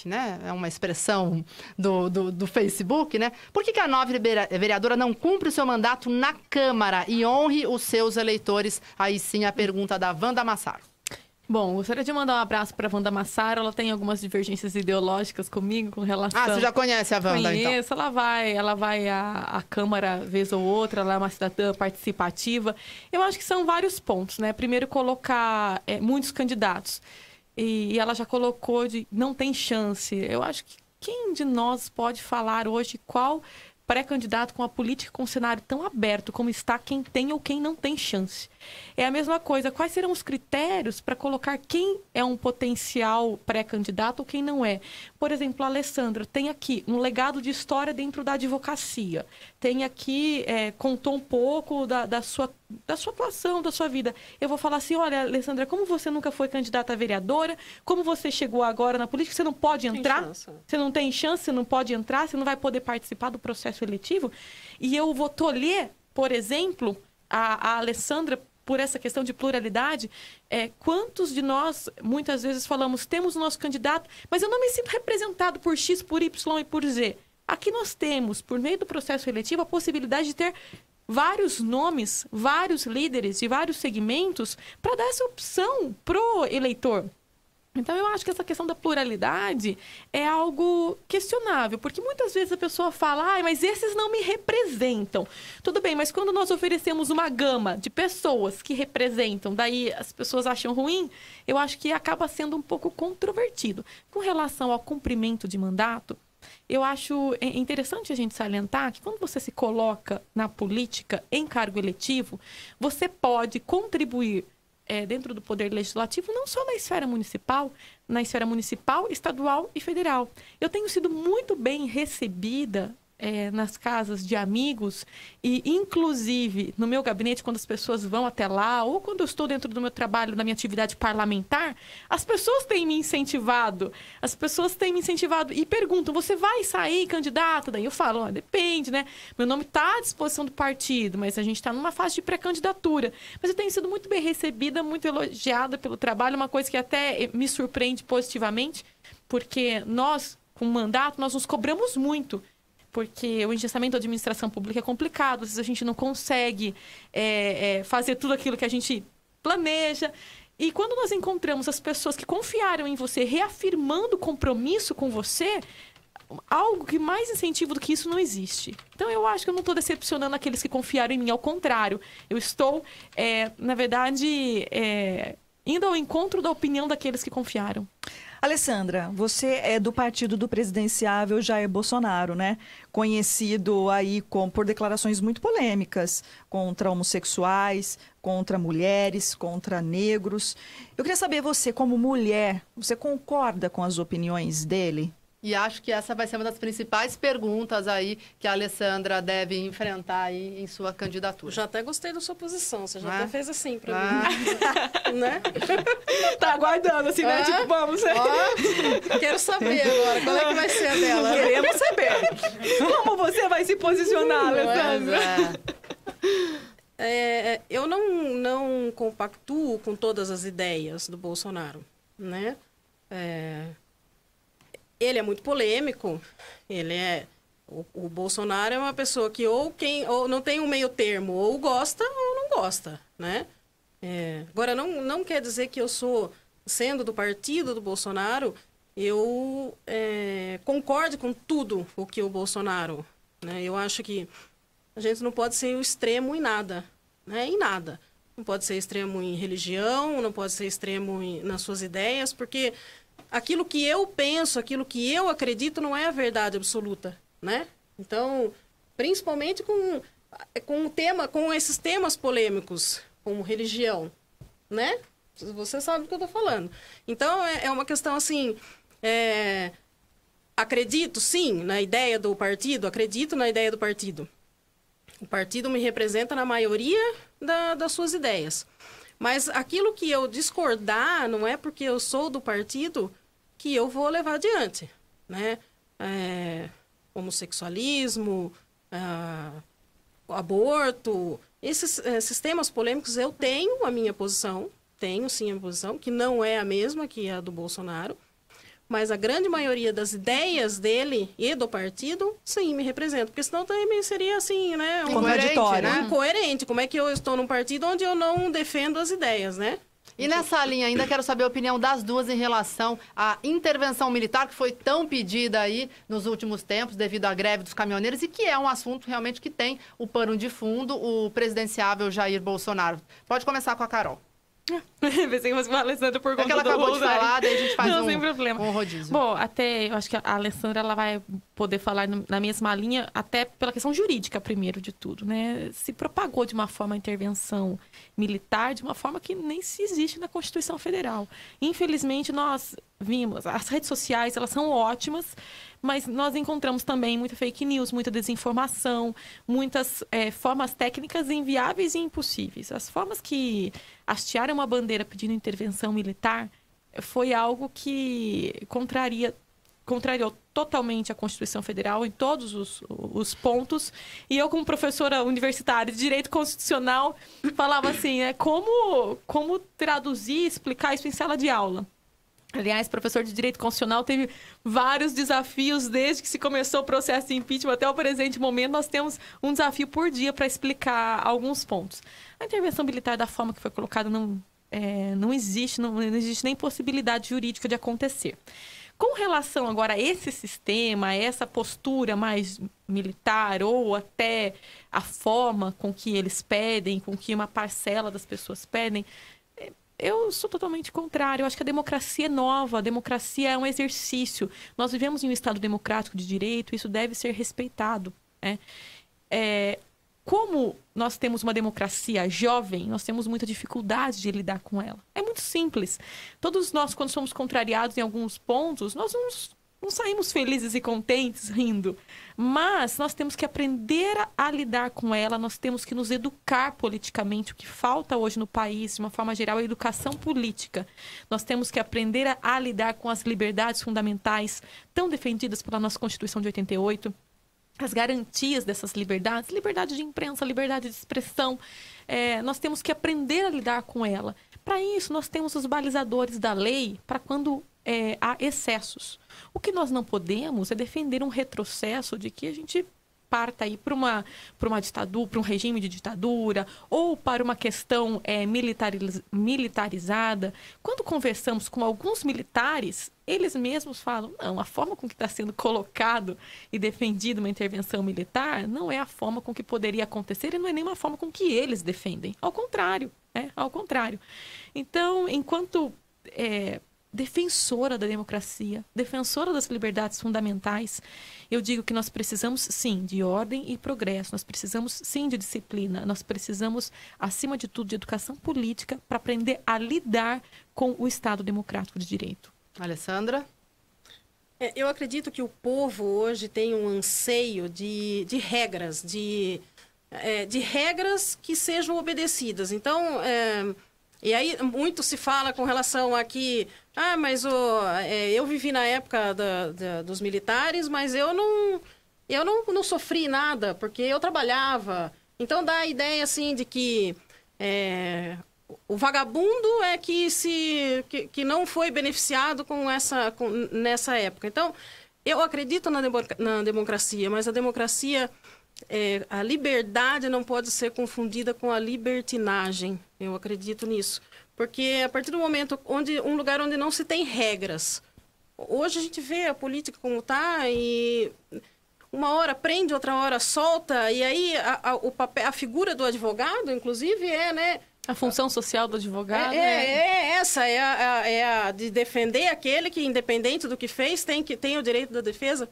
né? É uma expressão do Facebook, né? Por que a nova vereadora não cumpre o seu mandato na Câmara e honre os seus eleitores? Aí sim a pergunta da Wanda Massaro. Bom, gostaria de mandar um abraço para a Wanda Massaro. Ela tem algumas divergências ideológicas comigo com relação... você já conhece a Wanda, Conheço, então? Ela vai à Câmara vez ou outra, ela é uma cidadã participativa. Eu acho que são vários pontos, né? Primeiro, colocar muitos candidatos. E ela já colocou de não tem chance. Eu acho que quem de nós pode falar hoje qual pré-candidato com a política com um cenário tão aberto como está, quem tem ou quem não tem chance? É a mesma coisa. Quais serão os critérios para colocar quem é um potencial pré-candidato ou quem não é? Por exemplo, a Alessandra tem aqui um legado de história dentro da advocacia. Tem aqui, contou um pouco da da sua atuação, da sua vida. Eu vou falar assim, olha, Alessandra, como você nunca foi candidata a vereadora, como você chegou agora na política, você não pode entrar, você não tem chance, você não pode entrar, você não vai poder participar do processo eletivo. E eu vou tolher, por exemplo, a Alessandra, por essa questão de pluralidade, quantos de nós, muitas vezes, falamos, temos o nosso candidato, mas eu não me sinto representado por X, por Y e por Z. Aqui nós temos, por meio do processo eletivo, a possibilidade de ter vários nomes, vários líderes de vários segmentos para dar essa opção pro eleitor. Então, eu acho que essa questão da pluralidade é algo questionável, porque muitas vezes a pessoa fala, mas esses não me representam. Tudo bem, mas quando nós oferecemos uma gama de pessoas que representam, daí as pessoas acham ruim, eu acho que acaba sendo um pouco controvertido. Com relação ao cumprimento de mandato, eu acho interessante a gente salientar que quando você se coloca na política em cargo eletivo, você pode contribuir dentro do poder legislativo, não só na esfera municipal, estadual e federal. Eu tenho sido muito bem recebida nas casas de amigos e, inclusive, no meu gabinete, quando as pessoas vão até lá, ou quando eu estou dentro do meu trabalho, na minha atividade parlamentar, as pessoas têm me incentivado. E perguntam, você vai sair candidata? Daí eu falo, depende, né? Meu nome está à disposição do partido, mas a gente está numa fase de pré-candidatura. Mas eu tenho sido muito bem recebida, muito elogiada pelo trabalho, uma coisa que até me surpreende positivamente, porque nós, com mandato, nós nos cobramos muito. Porque o engessamento da administração pública é complicado, às vezes a gente não consegue fazer tudo aquilo que a gente planeja. E quando nós encontramos as pessoas que confiaram em você, reafirmando o compromisso com você, algo que mais incentivo do que isso não existe. Então, eu acho que eu não estou decepcionando aqueles que confiaram em mim, ao contrário. Eu estou, na verdade, indo ao encontro da opinião daqueles que confiaram. Alessandra, você é do partido do presidenciável Jair Bolsonaro, né? Conhecido aí por declarações muito polêmicas contra homossexuais, contra mulheres, contra negros. Eu queria saber, você como mulher, você concorda com as opiniões dele? E acho que essa vai ser uma das principais perguntas aí que a Alessandra deve enfrentar aí em sua candidatura. Já até gostei da sua posição, você já até fez assim pra mim. Né? Tá aguardando assim, né? Tipo, vamos. Quero saber agora, qual é que vai ser a dela? Queremos saber. Como você vai se posicionar, Alessandra? Eu não compactuo com todas as ideias do Bolsonaro, né? Ele é muito polêmico, o Bolsonaro é uma pessoa que ou não tem um meio termo, ou gosta ou não gosta, né? Agora, não quer dizer que eu sendo do partido do Bolsonaro, eu concorde com tudo o que o Bolsonaro, né? Eu acho que a gente não pode ser o extremo em nada, né? Em nada. Não pode ser extremo em religião, não pode ser extremo nas suas ideias, porque aquilo que eu penso, aquilo que eu acredito não é a verdade absoluta, né? Então, principalmente com esses temas polêmicos, como religião, né? Você sabe do que eu estou falando. Então, é uma questão assim, acredito sim na ideia do partido, acredito na ideia do partido. O partido me representa na maioria das suas ideias. Mas aquilo que eu discordar, não é porque eu sou do partido que eu vou levar adiante, né? Homossexualismo, aborto, esses temas polêmicos, eu tenho a minha posição, tenho sim a minha posição, que não é a mesma que a do Bolsonaro, mas a grande maioria das ideias dele e do partido, sim, me representa. Porque senão também seria assim, né? Contraditório, né? Incoerente. Como é que eu estou num partido onde eu não defendo as ideias, né? E nessa linha ainda quero saber a opinião das duas em relação à intervenção militar que foi tão pedida aí nos últimos tempos devido à greve dos caminhoneiros e que é um assunto realmente que tem o pano de fundo, o presidenciável Jair Bolsonaro. Pode começar com a Carol. Pensei que a Alessandra por conta que ela acabou de falar, daí a gente faz sem problema. um rodízio. Bom, até eu acho que a Alessandra ela vai poder falar na mesma linha, até pela questão jurídica, primeiro de tudo, né? Se propagou de uma forma a intervenção militar, de uma forma que nem se existe na Constituição Federal. Infelizmente, nós vimos, as redes sociais, elas são ótimas, mas nós encontramos também muita fake news, muita desinformação, muitas formas técnicas inviáveis e impossíveis. As formas que hastearam uma bandeira pedindo intervenção militar foi algo que contrariou totalmente a Constituição Federal em todos os pontos. E eu, como professora universitária de Direito Constitucional, falava assim, como traduzir, explicar isso em sala de aula. Aliás, professor de Direito Constitucional teve vários desafios desde que se começou o processo de impeachment até o presente momento. Nós temos um desafio por dia para explicar alguns pontos. A intervenção militar da forma que foi colocada não existe nem possibilidade jurídica de acontecer. Com relação agora a esse sistema, a essa postura mais militar ou até a forma com que eles pedem, com que uma parcela das pessoas pedem, eu sou totalmente contrário. Eu acho que a democracia é nova, a democracia é um exercício. Nós vivemos em um Estado democrático de direito, isso deve ser respeitado, né? Como nós temos uma democracia jovem, nós temos muita dificuldade de lidar com ela. É muito simples. Todos nós, quando somos contrariados em alguns pontos, nós não saímos felizes e contentes rindo. Mas nós temos que aprender a lidar com ela, nós temos que nos educar politicamente. O que falta hoje no país, de uma forma geral, é a educação política. Nós temos que aprender a lidar com as liberdades fundamentais tão defendidas pela nossa Constituição de 88. As garantias dessas liberdades, liberdade de imprensa, liberdade de expressão, nós temos que aprender a lidar com ela. Para isso, nós temos os balizadores da lei para quando há excessos. O que nós não podemos é defender um retrocesso de que a gente parta aí para uma ditadura, para um regime de ditadura, ou para uma questão militarizada. Quando conversamos com alguns militares, eles mesmos falam, não, a forma com que está sendo colocado e defendido uma intervenção militar não é a forma com que poderia acontecer e não é nem uma forma com que eles defendem. Ao contrário, ao contrário. Então, enquanto defensora da democracia, defensora das liberdades fundamentais, eu digo que nós precisamos, sim, de ordem e progresso, nós precisamos, sim, de disciplina, nós precisamos, acima de tudo, de educação política para aprender a lidar com o Estado democrático de direito. Alessandra? Eu acredito que o povo hoje tem um anseio de regras, de regras que sejam obedecidas. Então, e aí muito se fala com relação a que, mas eu vivi na época dos militares, mas eu não sofri nada, porque eu trabalhava. Então dá a ideia assim de que o vagabundo é que não foi beneficiado nessa época. Então, eu acredito na democracia, mas a democracia, a liberdade não pode ser confundida com a libertinagem. Eu acredito nisso. Porque a partir do momento um lugar onde não se tem regras, hoje a gente vê a política como está e uma hora prende, outra hora solta, e aí a figura do advogado, inclusive, a função social do advogado essa, a de defender aquele que, independente do que fez, tem o direito da defesa.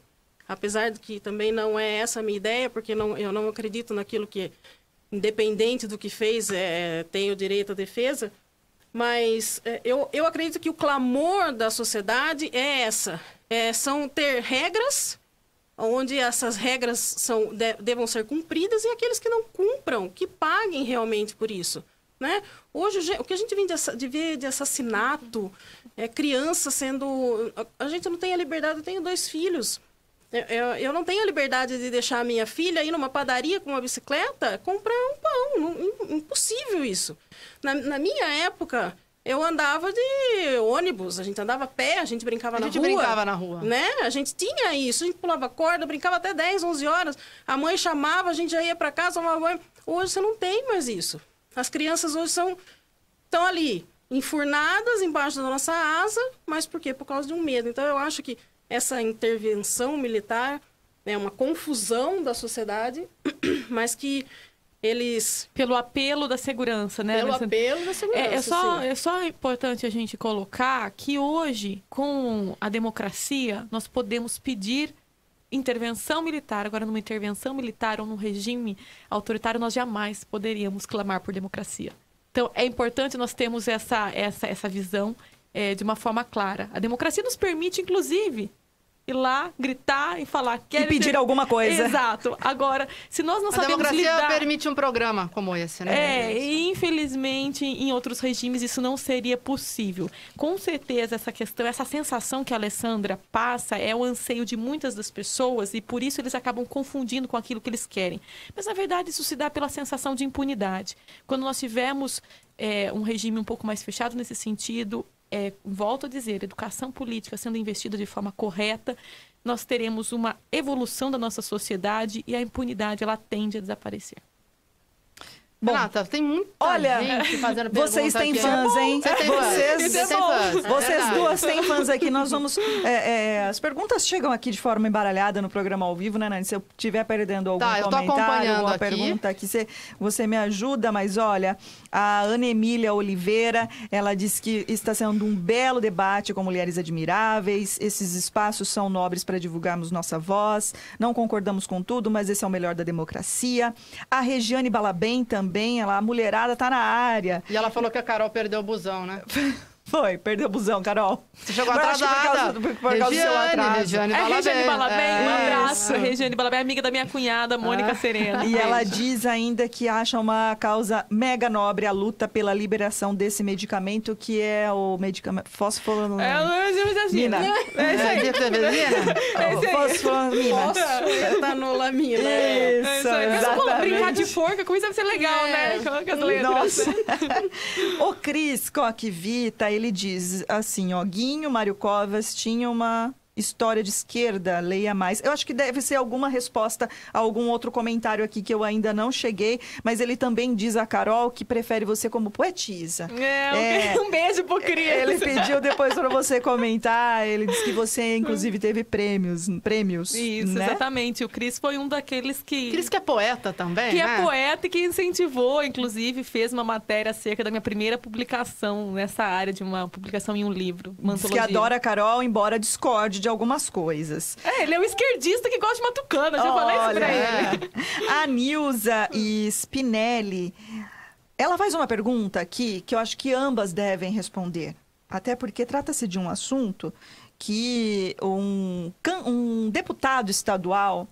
Apesar de que também não é essa a minha ideia, porque eu não acredito naquilo que, independente do que fez, tem o direito à defesa. Mas eu acredito que o clamor da sociedade são ter regras, onde essas regras devam ser cumpridas, e aqueles que não cumpram, que paguem realmente por isso. Né? Hoje, o que a gente vem de ver de assassinato, criança sendo... A gente não tem a liberdade, eu tenho 2 filhos. Eu não tenho a liberdade de deixar a minha filha ir numa padaria com uma bicicleta comprar um pão. Impossível isso. Na minha época, eu andava de ônibus, a gente andava a pé, a gente brincava na rua. A gente brincava na rua. Né? A gente tinha isso, a gente pulava corda, brincava até 10, 11 horas. A mãe chamava, a gente já ia para casa, tomava banho. Hoje você não tem mais isso. As crianças hoje estão ali, enfurnadas embaixo da nossa asa, mas por quê? Por causa de um medo. Então, eu acho que essa intervenção militar é uma confusão da sociedade, mas que eles... Pelo apelo da segurança, né? Pelo apelo da segurança, é só importante a gente colocar que hoje, com a democracia, nós podemos pedir intervenção militar, agora numa intervenção militar ou num regime autoritário, nós jamais poderíamos clamar por democracia. Então, é importante nós termos essa visão de uma forma clara. A democracia nos permite, inclusive, ir lá, gritar e falar... E pedir alguma coisa. Exato. Agora, se nós não sabemos lidar... A democracia permite um programa como esse, né? E infelizmente, em outros regimes, isso não seria possível. Com certeza, essa questão, essa sensação que a Alessandra passa é o anseio de muitas das pessoas e por isso eles acabam confundindo com aquilo que eles querem. Mas, na verdade, isso se dá pela sensação de impunidade. Quando nós tivemos um regime um pouco mais fechado nesse sentido... volto a dizer, educação política sendo investida de forma correta, nós teremos uma evolução da nossa sociedade e a impunidade ela tende a desaparecer. Bom, Renata, tem muita gente fazendo pergunta. Vocês têm fãs, hein? Vocês duas têm fãs aqui. Nós vamos... as perguntas chegam aqui de forma embaralhada no programa ao vivo, né, Nani? Se eu estiver perdendo algum comentário, alguma pergunta aqui, você me ajuda. Mas, olha, a Ana Emília Oliveira, ela diz que está sendo um belo debate com mulheres admiráveis. Esses espaços são nobres para divulgarmos nossa voz. Não concordamos com tudo, mas esse é o melhor da democracia. A Regiane Balabem também. A mulherada tá na área. E ela falou que a Carol perdeu o busão, né? Foi, perdeu o busão, Carol. Você chegou atrasada. Por causa do seu atraso. Regiane Balabem, um abraço. Regiane Balabem, amiga da minha cunhada, Mônica Serena. E ela diz ainda que acha uma causa mega nobre a luta pela liberação desse medicamento, que é o medicamento fosfolamina. Fosfololamina. Fosfetanolamina. Isso, exatamente. Brincar de forca, como isso deve ser legal, né? Com as letras. Nossa. O Cris Coquevita, ele diz assim, ó, Guinho, Mário Covas tinha uma história de esquerda, leia mais. Eu acho que deve ser alguma resposta a algum outro comentário aqui que eu ainda não cheguei, mas ele também diz a Carol que prefere você como poetisa. Um beijo pro Cris. Ele pediu depois para você comentar, ele disse que você, inclusive, teve prêmios. Isso, né? Exatamente. O Cris foi um daqueles que... Cris que é poeta também, que né? é poeta e que incentivou, inclusive, fez uma matéria acerca da minha primeira publicação nessa área, de uma publicação em um livro, uma diz antologia. que adora a Carol, embora discorde de algumas coisas. Ele é um esquerdista que gosta de matucana, já falei isso pra ele. A Nilza Spinelli, ela faz uma pergunta aqui que eu acho que ambas devem responder. Até porque trata-se de um assunto que um deputado estadual,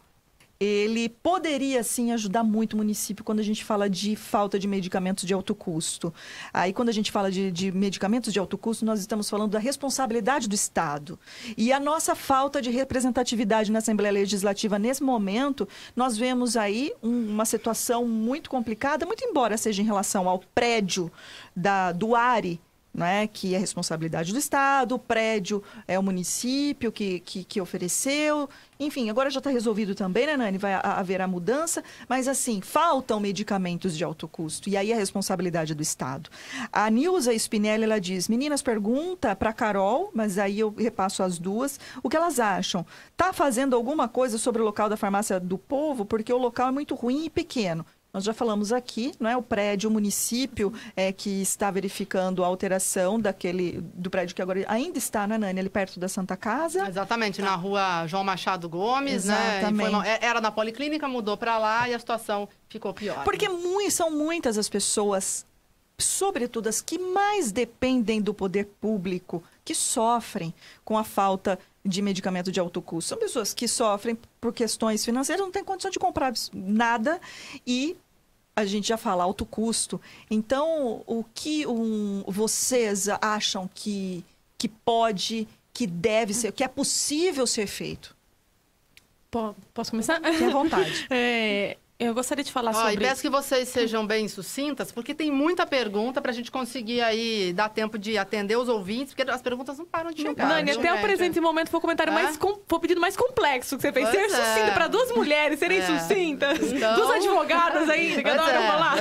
ele poderia, sim, ajudar muito o município quando a gente fala de falta de medicamentos de alto custo. Aí, quando a gente fala de medicamentos de alto custo, nós estamos falando da responsabilidade do Estado. E a nossa falta de representatividade na Assembleia Legislativa, nesse momento, nós vemos aí uma situação muito complicada, muito embora seja em relação ao prédio do ARI, né, que é responsabilidade do Estado, o prédio é o município que ofereceu. Enfim, agora já está resolvido também, né, Nani? Vai haver a mudança, mas assim, faltam medicamentos de alto custo, e aí a responsabilidade do Estado. A Nilza Spinelli, ela diz, meninas, pergunta para a Carol, mas aí eu repasso as duas, o que elas acham? Está fazendo alguma coisa sobre o local da Farmácia do Povo? Porque o local é muito ruim e pequeno. Nós já falamos aqui, não é? O prédio, o município que está verificando a alteração do prédio que agora ainda está, né, Nani? Ali perto da Santa Casa. Exatamente, na rua João Machado Gomes, exatamente, né? Era na Policlínica, mudou para lá e a situação ficou pior. Porque são muitas as pessoas, sobretudo as que mais dependem do poder público, que sofrem com a falta de medicamento de alto custo. São pessoas que sofrem por questões financeiras, não têm condição de comprar nada e a gente já fala alto custo. Então, o que vocês acham que pode, que deve ser, que é possível ser feito? Posso começar? Tenha vontade. Eu gostaria de falar sobre... E peço que vocês sejam bem sucintas, porque tem muita pergunta para a gente conseguir aí dar tempo de atender os ouvintes, porque as perguntas não param de chegar. Nani, até o presente momento foi o comentário foi o pedido mais complexo que você fez. Ser sucinta para duas mulheres serem sucintas, então... duas advogadas ainda, que adoram falar.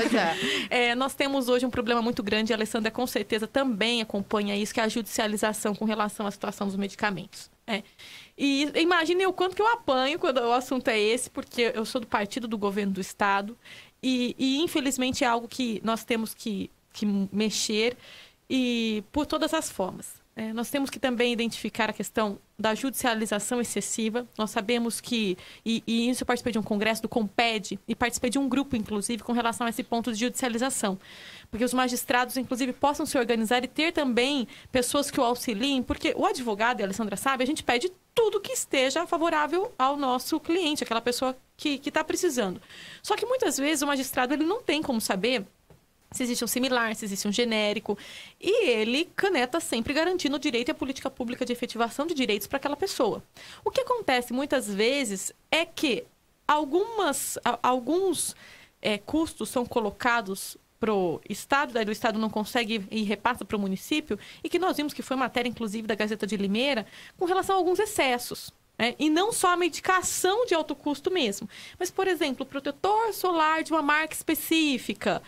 Nós temos hoje um problema muito grande, e a Alessandra com certeza também acompanha isso, que é a judicialização com relação à situação dos medicamentos. E imagine o quanto que eu apanho quando o assunto é esse, porque eu sou do partido do governo do Estado e infelizmente é algo que nós temos que mexer e por todas as formas. nós temos que também identificar a questão da judicialização excessiva. Nós sabemos que, e isso eu participei de um congresso do Comped, e participei de um grupo, inclusive, com relação a esse ponto de judicialização. Porque os magistrados, inclusive, possam se organizar e ter também pessoas que o auxiliem, porque o advogado, e a Alessandra sabe, a gente pede tudo que esteja favorável ao nosso cliente, aquela pessoa que está precisando. Só que muitas vezes o magistrado ele não tem como saber se existe um similar, se existe um genérico, e ele caneta sempre garantindo o direito e a política pública de efetivação de direitos para aquela pessoa. O que acontece muitas vezes é que alguns custos são colocados para o Estado, daí o Estado não consegue e repassa para o município, e que nós vimos que foi matéria, inclusive, da Gazeta de Limeira, com relação a alguns excessos. E não só a medicação de alto custo mesmo, mas, por exemplo, protetor solar de uma marca específica,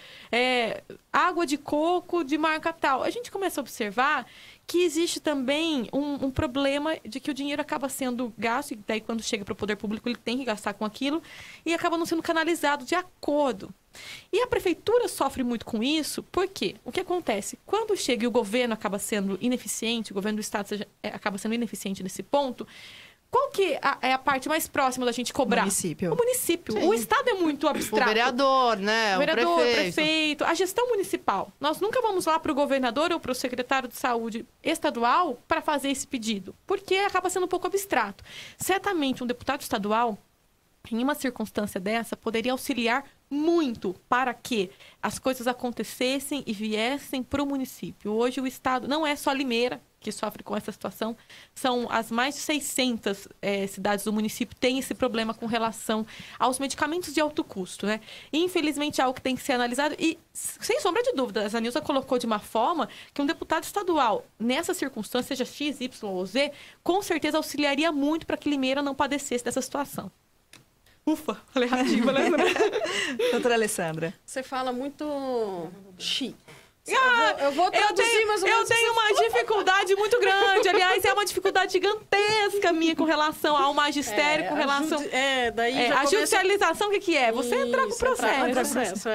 água de coco de marca tal. A gente começa a observar que existe também um problema de que o dinheiro acaba sendo gasto, e daí quando chega para o poder público ele tem que gastar com aquilo, e acaba não sendo canalizado de acordo. E a prefeitura sofre muito com isso, porque o que acontece? Quando chega e o governo acaba sendo ineficiente, o governo do Estado acaba sendo ineficiente nesse ponto, qual que é a parte mais próxima da gente cobrar? Município. O município. Sim. O Estado é muito abstrato. O vereador, né? O vereador, o prefeito. A gestão municipal. Nós nunca vamos lá para o governador ou para o secretário de saúde estadual para fazer esse pedido, porque acaba sendo um pouco abstrato. Certamente, um deputado estadual, em uma circunstância dessa, poderia auxiliar muito para que as coisas acontecessem e viessem para o município. Hoje, o Estado não é só Limeira que sofre com essa situação, são as mais de 600 cidades do município têm esse problema com relação aos medicamentos de alto custo, né? E, infelizmente, é algo que tem que ser analisado e, sem sombra de dúvida, a Zanilza colocou de uma forma que um deputado estadual, nessa circunstância, seja X, Y ou Z, com certeza auxiliaria muito para que Limeira não padecesse dessa situação. Ufa, falei rapidinho, Alessandra. Doutora Alessandra. Você fala muito chique. Eu vou traduzir mais ou menos. Eu tenho uma dificuldade muito grande. Aliás, é uma dificuldade gigantesca minha com relação ao magistério, com relação... a judicialização, o que é? Você entrar com o processo.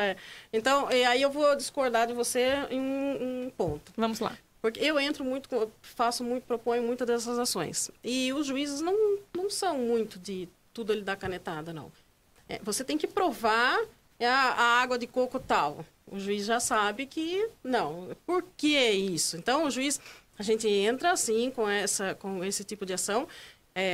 Então, aí eu vou discordar de você em um ponto. Vamos lá. Porque eu entro muito, proponho muitas dessas ações. E os juízes não são muito de tudo ele dar canetada, não. Você tem que provar a água de coco tal. O juiz já sabe que não. Por que isso? Então, o juiz, a gente entra assim com esse tipo de ação.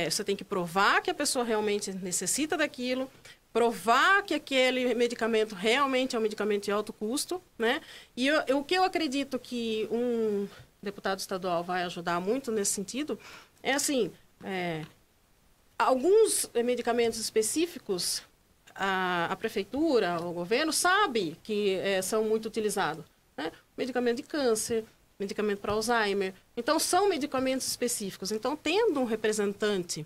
Você tem que provar que a pessoa realmente necessita daquilo, provar que aquele medicamento realmente é um medicamento de alto custo, né? E o que eu acredito que um deputado estadual vai ajudar muito nesse sentido é assim, alguns medicamentos específicos a prefeitura, o governo sabe que são muito utilizados, né? Medicamento de câncer, medicamento para Alzheimer. Então, são medicamentos específicos. Então, tendo um representante,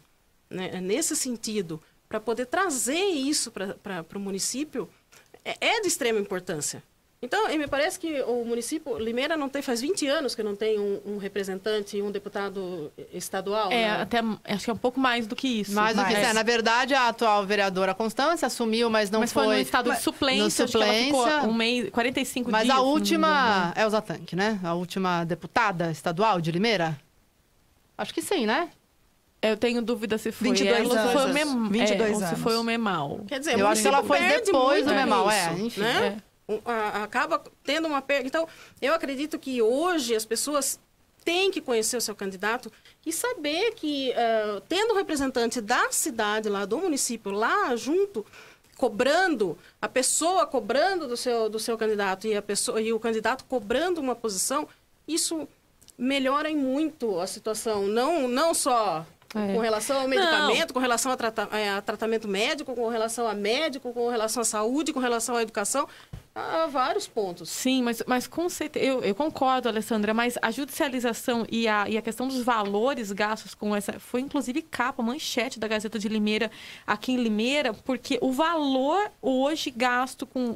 né, nesse sentido, para poder trazer isso para o município, é de extrema importância. Então, me parece que o município, Limeira faz 20 anos que não tem um representante e um deputado estadual. Até acho que é um pouco mais do que isso. Mais do que isso. Na verdade, a atual vereadora Constância assumiu, mas não foi... Mas foi no estado de suplência. Acho que ela ficou 45 dias. Mas a última é Elza Tanque, né? A última deputada estadual de Limeira? Acho que sim, né? Eu tenho dúvida se foi 22 ela, anos. Foi o Memal. 22 ou anos. se foi o Memal. Quer dizer, eu acho que ela foi depois do Memal, enfim. Né? Acaba tendo uma perda. Então, eu acredito que hoje as pessoas têm que conhecer o seu candidato e saber que, tendo um representante da cidade, lá do município, lá junto, cobrando, a pessoa cobrando do seu candidato e o candidato cobrando uma posição, isso melhora em muito a situação. Não só com relação ao medicamento, com relação a tratamento médico, com relação a médico, com relação à saúde, com relação à educação, há vários pontos. Sim, mas com certeza, eu concordo, Alessandra, mas a judicialização e a questão dos valores gastos com essa, foi inclusive capa, manchete da Gazeta de Limeira, aqui em Limeira, porque o valor hoje gasto com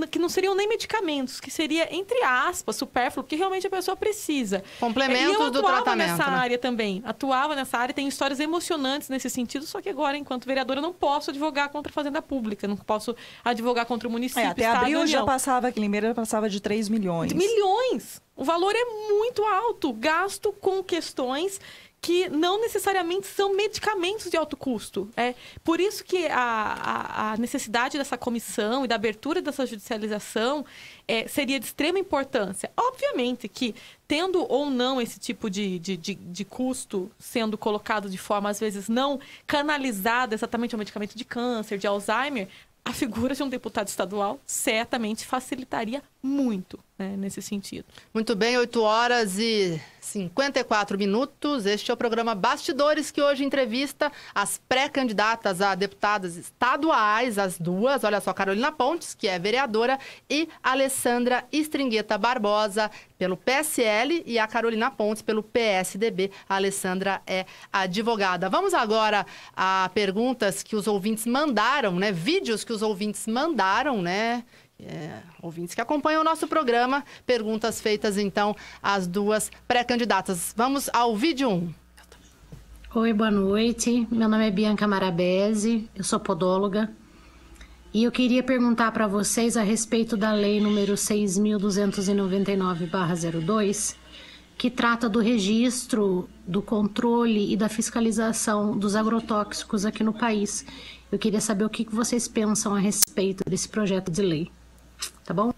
que não seriam nem medicamentos, que seria, entre aspas, supérfluo, porque realmente a pessoa precisa. Complemento do tratamento. Eu atuava nessa área também. Atuava nessa área, tenho histórias emocionantes nesse sentido, só que agora, enquanto vereadora, não posso advogar contra a Fazenda Pública, não posso advogar contra o município, até abril já passava, aqui em Limeira passava de 3 milhões. De milhões! O valor é muito alto, gasto com questões que não necessariamente são medicamentos de alto custo. É por isso que a necessidade dessa comissão e da abertura dessa judicialização seria de extrema importância. Obviamente que, tendo ou não esse tipo de custo sendo colocado de forma, às vezes, não canalizada exatamente ao medicamento de câncer, de Alzheimer, a figura de um deputado estadual certamente facilitaria muito, né, nesse sentido. Muito bem, 8h54. Este é o programa Bastidores, que hoje entrevista as pré-candidatas a deputadas estaduais, as duas. Olha só, Carolina Pontes, que é vereadora, e Alessandra Stringueta Barbosa, pelo PSL, e a Carolina Pontes, pelo PSDB. A Alessandra é advogada. Vamos agora a perguntas que os ouvintes mandaram, né? Vídeos que os ouvintes mandaram, né? Ouvintes que acompanham o nosso programa. Perguntas feitas, então, às duas pré-candidatas. Vamos ao vídeo 1. Oi, boa noite. Meu nome é Bianca Marabese, eu sou podóloga. E eu queria perguntar para vocês a respeito da lei número 6.299/02, que trata do registro, do controle e da fiscalização dos agrotóxicos aqui no país. Eu queria saber o que vocês pensam a respeito desse projeto de lei. Tá bom?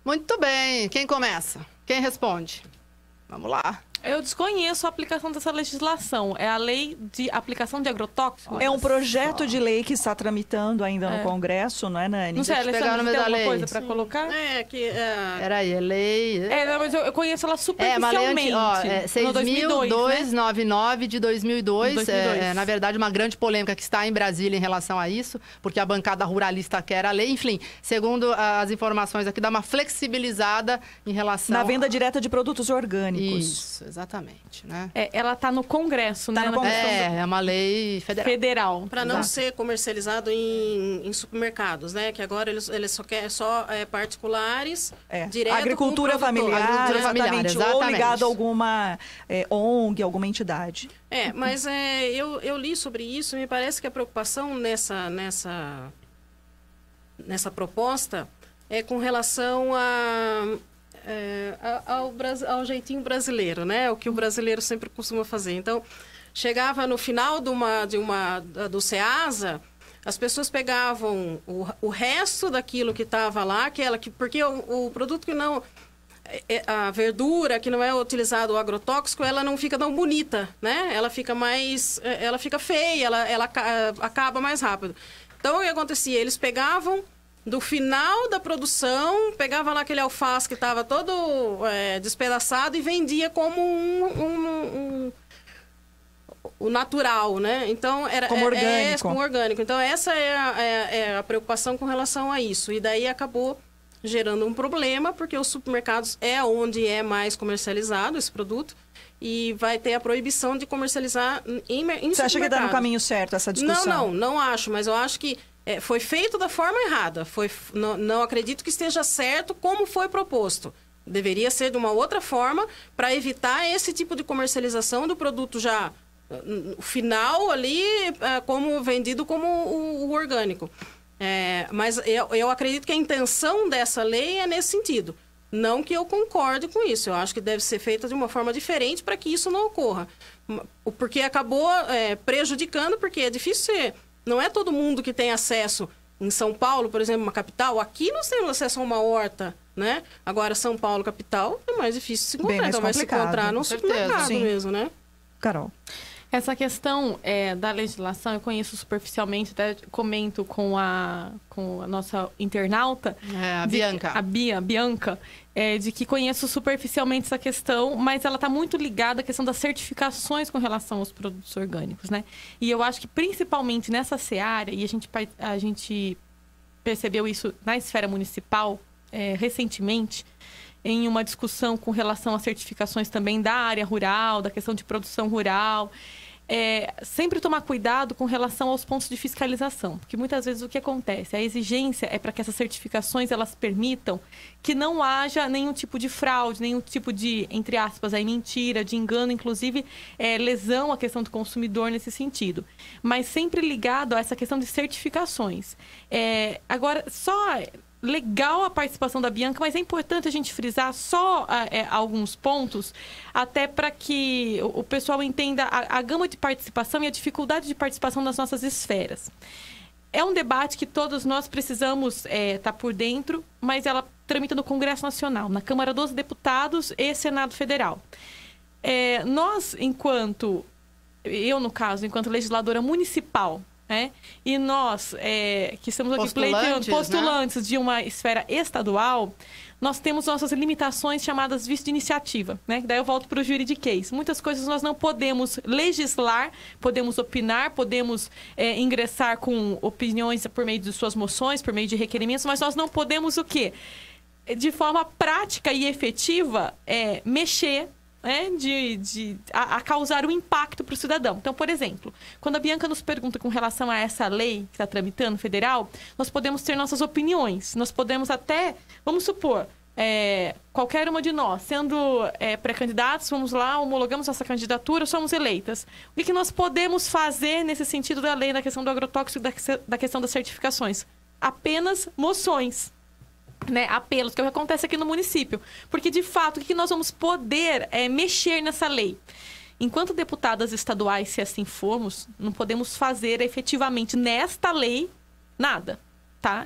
Muito bem. Quem começa? Quem responde? Vamos lá. Eu desconheço a aplicação dessa legislação. É a lei de aplicação de agrotóxicos? É um projeto de lei que está tramitando ainda no Congresso, não é, Nani? Não sei, Alessandra, no tem alguma lei. coisa para colocar? Peraí, é lei... Não, mas eu conheço ela superficialmente. Uma lei 6.299 de 2002. Na verdade, uma grande polêmica que está em Brasília em relação a isso, porque a bancada ruralista quer a lei. Enfim, segundo as informações aqui, dá uma flexibilizada em relação... Na venda direta de produtos orgânicos. Isso. Exatamente, né? Ela está no Congresso, né? É uma lei federal. Para não ser comercializado em supermercados, né? Que agora eles só querem particulares, direto agricultura familiar, exatamente. Ou ligado a alguma ONG, alguma entidade. Mas eu li sobre isso e me parece que a preocupação nessa proposta é com relação ao jeitinho brasileiro, né? O que o brasileiro sempre costuma fazer. Então, chegava no final do SEASA, as pessoas pegavam o resto daquilo que estava lá, porque o produto que não... A verdura que não é utilizado o agrotóxico, ela não fica tão bonita, né? Ela fica ela fica feia, ela acaba mais rápido. Então, o que acontecia? Eles pegavam do final da produção, pegava lá aquele alface que estava todo despedaçado e vendia como o natural, né? Então, como orgânico. Como orgânico. Então, essa é a preocupação com relação a isso. E daí acabou gerando um problema, porque os supermercados é onde é mais comercializado esse produto e vai ter a proibição de comercializar em supermercados. Você acha que está no caminho certo essa discussão? Não acho, mas eu acho que foi feito da forma errada. Não acredito que esteja certo como foi proposto. Deveria ser de uma outra forma para evitar esse tipo de comercialização do produto já final ali, como vendido como o orgânico. Mas eu acredito que a intenção dessa lei é nesse sentido. Não que eu concorde com isso. Eu acho que deve ser feita de uma forma diferente para que isso não ocorra. Porque acabou prejudicando, porque é difícil ser... Não é todo mundo que tem acesso em São Paulo, por exemplo, uma capital. Aqui nós temos acesso a uma horta, né? Agora, São Paulo, capital, é mais difícil se encontrar. Então, vai se encontrar no supermercado mesmo, né? Carol. Essa questão da legislação, eu conheço superficialmente, até comento com a nossa internauta. A Bianca. Bianca, de que conheço superficialmente essa questão, mas ela está muito ligada à questão das certificações com relação aos produtos orgânicos, né? E eu acho que principalmente nessa seara, e a gente percebeu isso na esfera municipal recentemente, em uma discussão com relação às certificações também da área rural, da questão de produção rural. sempre tomar cuidado com relação aos pontos de fiscalização, porque muitas vezes o que acontece? A exigência é para que essas certificações elas permitam que não haja nenhum tipo de fraude, nenhum tipo de, entre aspas, aí, mentira, de engano, inclusive lesão à questão do consumidor nesse sentido. Mas sempre ligado a essa questão de certificações. Agora, só... Legal a participação da Bianca, mas é importante a gente frisar só alguns pontos, até para que o pessoal entenda a gama de participação e a dificuldade de participação das nossas esferas. É um debate que todos nós precisamos estar por dentro, mas ela tramita no Congresso Nacional, na Câmara dos Deputados e Senado Federal. Nós, eu no caso, enquanto legisladora municipal, e nós, que estamos aqui postulantes, né, de uma esfera estadual, nós temos nossas limitações chamadas vício de iniciativa, né? Daí eu volto para o juridiquês. Muitas coisas nós não podemos legislar, podemos opinar, podemos ingressar com opiniões por meio de suas moções, por meio de requerimentos, mas nós não podemos o quê? De forma prática e efetiva, mexer, a causar um impacto para o cidadão. Então, por exemplo, quando a Bianca nos pergunta com relação a essa lei que está tramitando, federal, nós podemos ter nossas opiniões. Nós podemos até, vamos supor, qualquer uma de nós, sendo pré-candidatos, vamos lá, homologamos nossa candidatura, somos eleitas. O que nós podemos fazer nesse sentido da lei, na questão do agrotóxico, da questão das certificações? Apenas moções. Apelos, que é o que acontece aqui no município. Porque, de fato, o que nós vamos poder mexer nessa lei? Enquanto deputadas estaduais, se assim formos, não podemos fazer efetivamente nesta lei nada. Tá?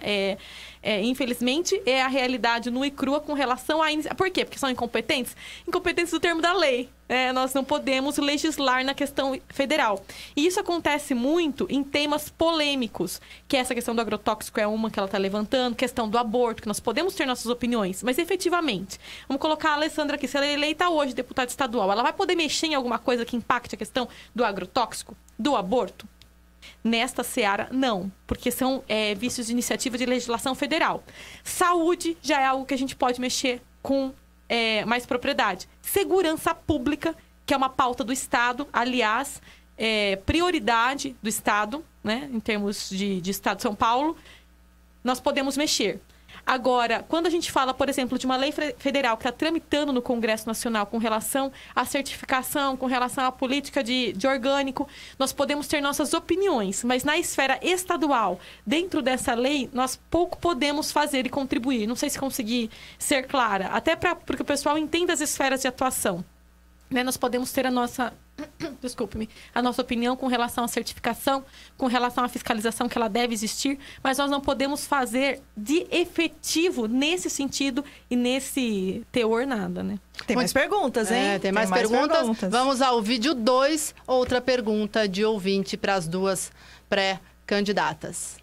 Infelizmente, é a realidade nua e crua com relação a... Por quê? Porque são incompetentes? Incompetentes do termo da lei. Nós não podemos legislar na questão federal. E isso acontece muito em temas polêmicos, que essa questão do agrotóxico é uma que ela está levantando, questão do aborto, que nós podemos ter nossas opiniões, mas efetivamente, vamos colocar a Alessandra aqui, se ela é eleita hoje deputada estadual, ela vai poder mexer em alguma coisa que impacte a questão do agrotóxico, do aborto? Nesta seara, não, porque são vícios de iniciativa de legislação federal. Saúde já é algo que a gente pode mexer com mais propriedade. Segurança pública, que é uma pauta do Estado, aliás, prioridade do Estado, né, em termos de Estado de São Paulo, nós podemos mexer. Agora, quando a gente fala, por exemplo, de uma lei federal que está tramitando no Congresso Nacional com relação à certificação, com relação à política de orgânico, nós podemos ter nossas opiniões, mas na esfera estadual, dentro dessa lei, nós pouco podemos fazer e contribuir. Não sei se consegui ser clara, até porque o pessoal entenda as esferas de atuação. Nós podemos ter a nossa opinião com relação à certificação, com relação à fiscalização, que ela deve existir, mas nós não podemos fazer de efetivo nesse sentido e nesse teor nada, né? Tem mais perguntas, hein? Tem mais perguntas. Vamos ao vídeo 2, outra pergunta de ouvinte para as duas pré-candidatas.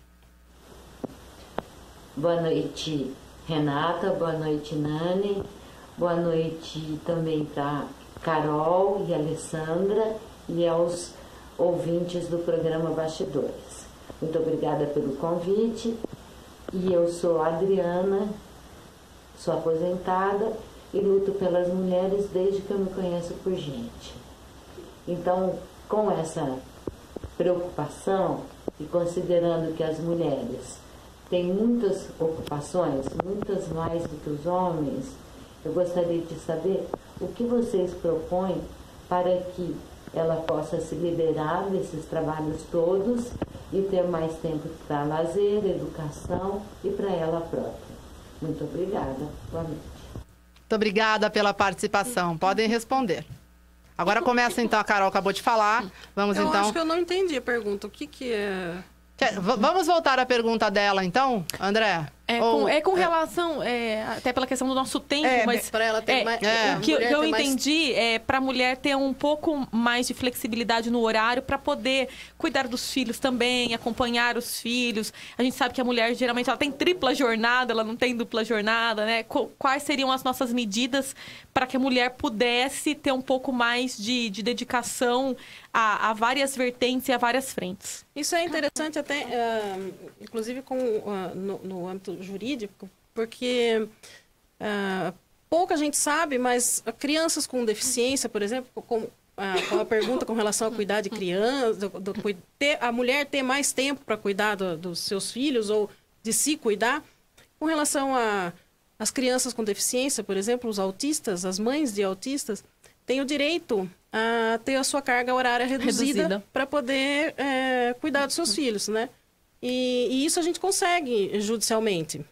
Boa noite, Renata. Boa noite, Nani. Boa noite também para Carol e Alessandra e aos ouvintes do programa Bastidores. Muito obrigada pelo convite. E eu sou Adriana, sou aposentada e luto pelas mulheres desde que eu me conheço por gente. Então, com essa preocupação e considerando que as mulheres têm muitas ocupações, muitas mais do que os homens, eu gostaria de saber o que vocês propõem para que ela possa se liberar desses trabalhos todos e ter mais tempo para lazer, educação e para ela própria. Muito obrigada. Boa noite. Muito obrigada pela participação. Podem responder. Agora começa então, a Carol acabou de falar. Vamos então... Eu acho que eu não entendi a pergunta. O que é... Vamos voltar à pergunta dela, então, André? Com relação, até pela questão do nosso tempo, mas para ela ter mais, o que eu entendi é para a mulher ter um pouco mais de flexibilidade no horário para poder cuidar dos filhos também, acompanhar os filhos. A gente sabe que a mulher geralmente ela tem tripla jornada, ela não tem dupla jornada, né? Quais seriam as nossas medidas para que a mulher pudesse ter um pouco mais de dedicação a várias vertentes e a várias frentes? Isso é interessante até, inclusive no âmbito jurídico, porque pouca gente sabe, mas crianças com deficiência, por exemplo, com a pergunta com relação a cuidar de criança, a mulher ter mais tempo para cuidar dos seus filhos ou de se cuidar, com relação às crianças com deficiência, por exemplo, os autistas, as mães de autistas, têm o direito a ter a sua carga horária reduzida. Para poder cuidar dos seus filhos, né? E isso a gente consegue judicialmente,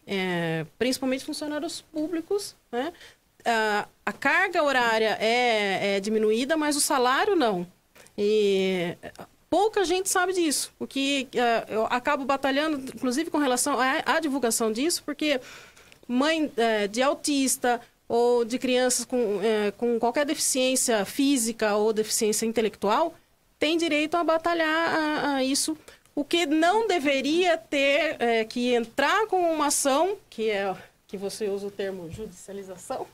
principalmente funcionários públicos, né? A carga horária é diminuída, mas o salário não. E pouca gente sabe disso, o que eu acabo batalhando, inclusive com relação à divulgação disso, porque mãe de autista ou de crianças com qualquer deficiência física ou deficiência intelectual tem direito a batalhar a isso. O que não deveria ter que entrar com uma ação, que você usa o termo judicialização.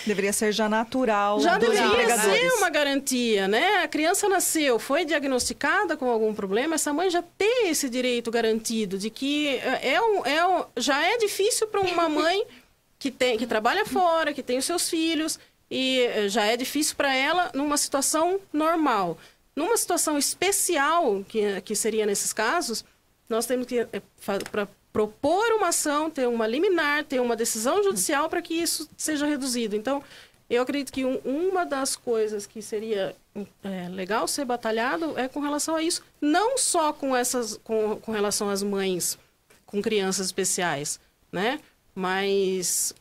Deveria ser já natural. Já deveria ser uma garantia, né? A criança nasceu, foi diagnosticada com algum problema, essa mãe já tem esse direito garantido de que já é difícil para uma mãe que trabalha fora, que tem os seus filhos, e já é difícil para ela numa situação normal. Numa situação especial, que seria nesses casos, nós temos que propor uma ação, ter uma liminar, ter uma decisão judicial para que isso seja reduzido. Então, eu acredito que uma das coisas que seria legal ser batalhado é com relação a isso, não só com relação às mães com crianças especiais, né? Mas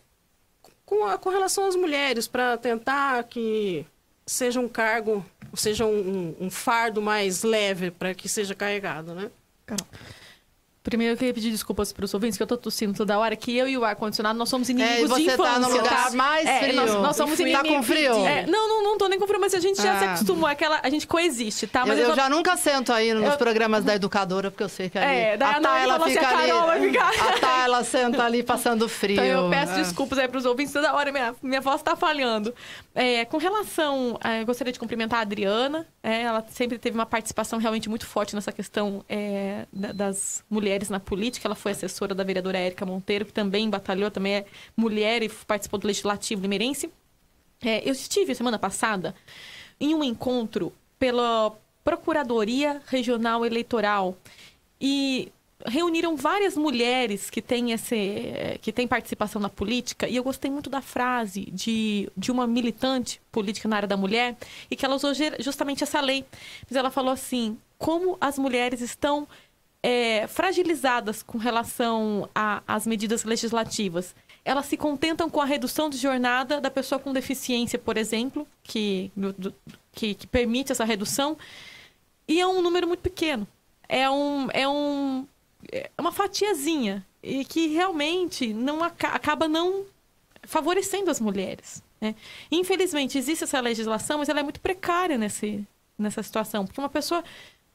com relação às mulheres, para tentar que seja um cargo, seja um fardo mais leve para que seja carregado, né? Carol. Primeiro eu queria pedir desculpas para os ouvintes, que eu tô tossindo toda hora, que eu e o ar-condicionado, nós somos inimigos de infância. E você tá no lugar mais frio. Nós somos inimigos. Tá com frio? Não tô nem com frio, mas a gente já se acostumou, a gente coexiste, tá? Mas eu já nunca sento aí nos programas da educadora, porque eu sei que ali a Tayla fica ali. A Tayla senta ali passando frio. Então eu peço desculpas aí para os ouvintes, toda hora minha voz tá falhando. Com relação, eu gostaria de cumprimentar a Adriana, ela sempre teve uma participação realmente muito forte nessa questão das mulheres na política. Ela foi assessora da vereadora Érica Monteiro, que também batalhou, também é mulher e participou do Legislativo Limeirense. Eu estive semana passada em um encontro pela Procuradoria Regional Eleitoral e reuniram várias mulheres que têm participação na política, e eu gostei muito da frase de uma militante política na área da mulher, e que ela usou justamente essa lei. Mas ela falou assim, como as mulheres estão fragilizadas com relação às medidas legislativas. Elas se contentam com a redução de jornada da pessoa com deficiência, por exemplo, que permite essa redução, e é um número muito pequeno. É uma fatiazinha, e que realmente acaba não favorecendo as mulheres, né? Infelizmente, existe essa legislação, mas ela é muito precária nessa situação, porque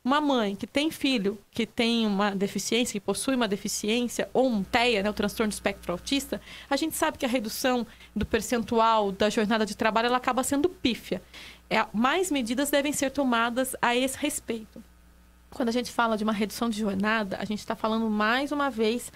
uma mãe que tem filho, que tem uma deficiência, que possui uma deficiência, ou um TEA, né, o transtorno do espectro autista, a gente sabe que a redução do percentual da jornada de trabalho ela acaba sendo pífia. Mais medidas devem ser tomadas a esse respeito. Quando a gente fala de uma redução de jornada, a gente está falando mais uma vez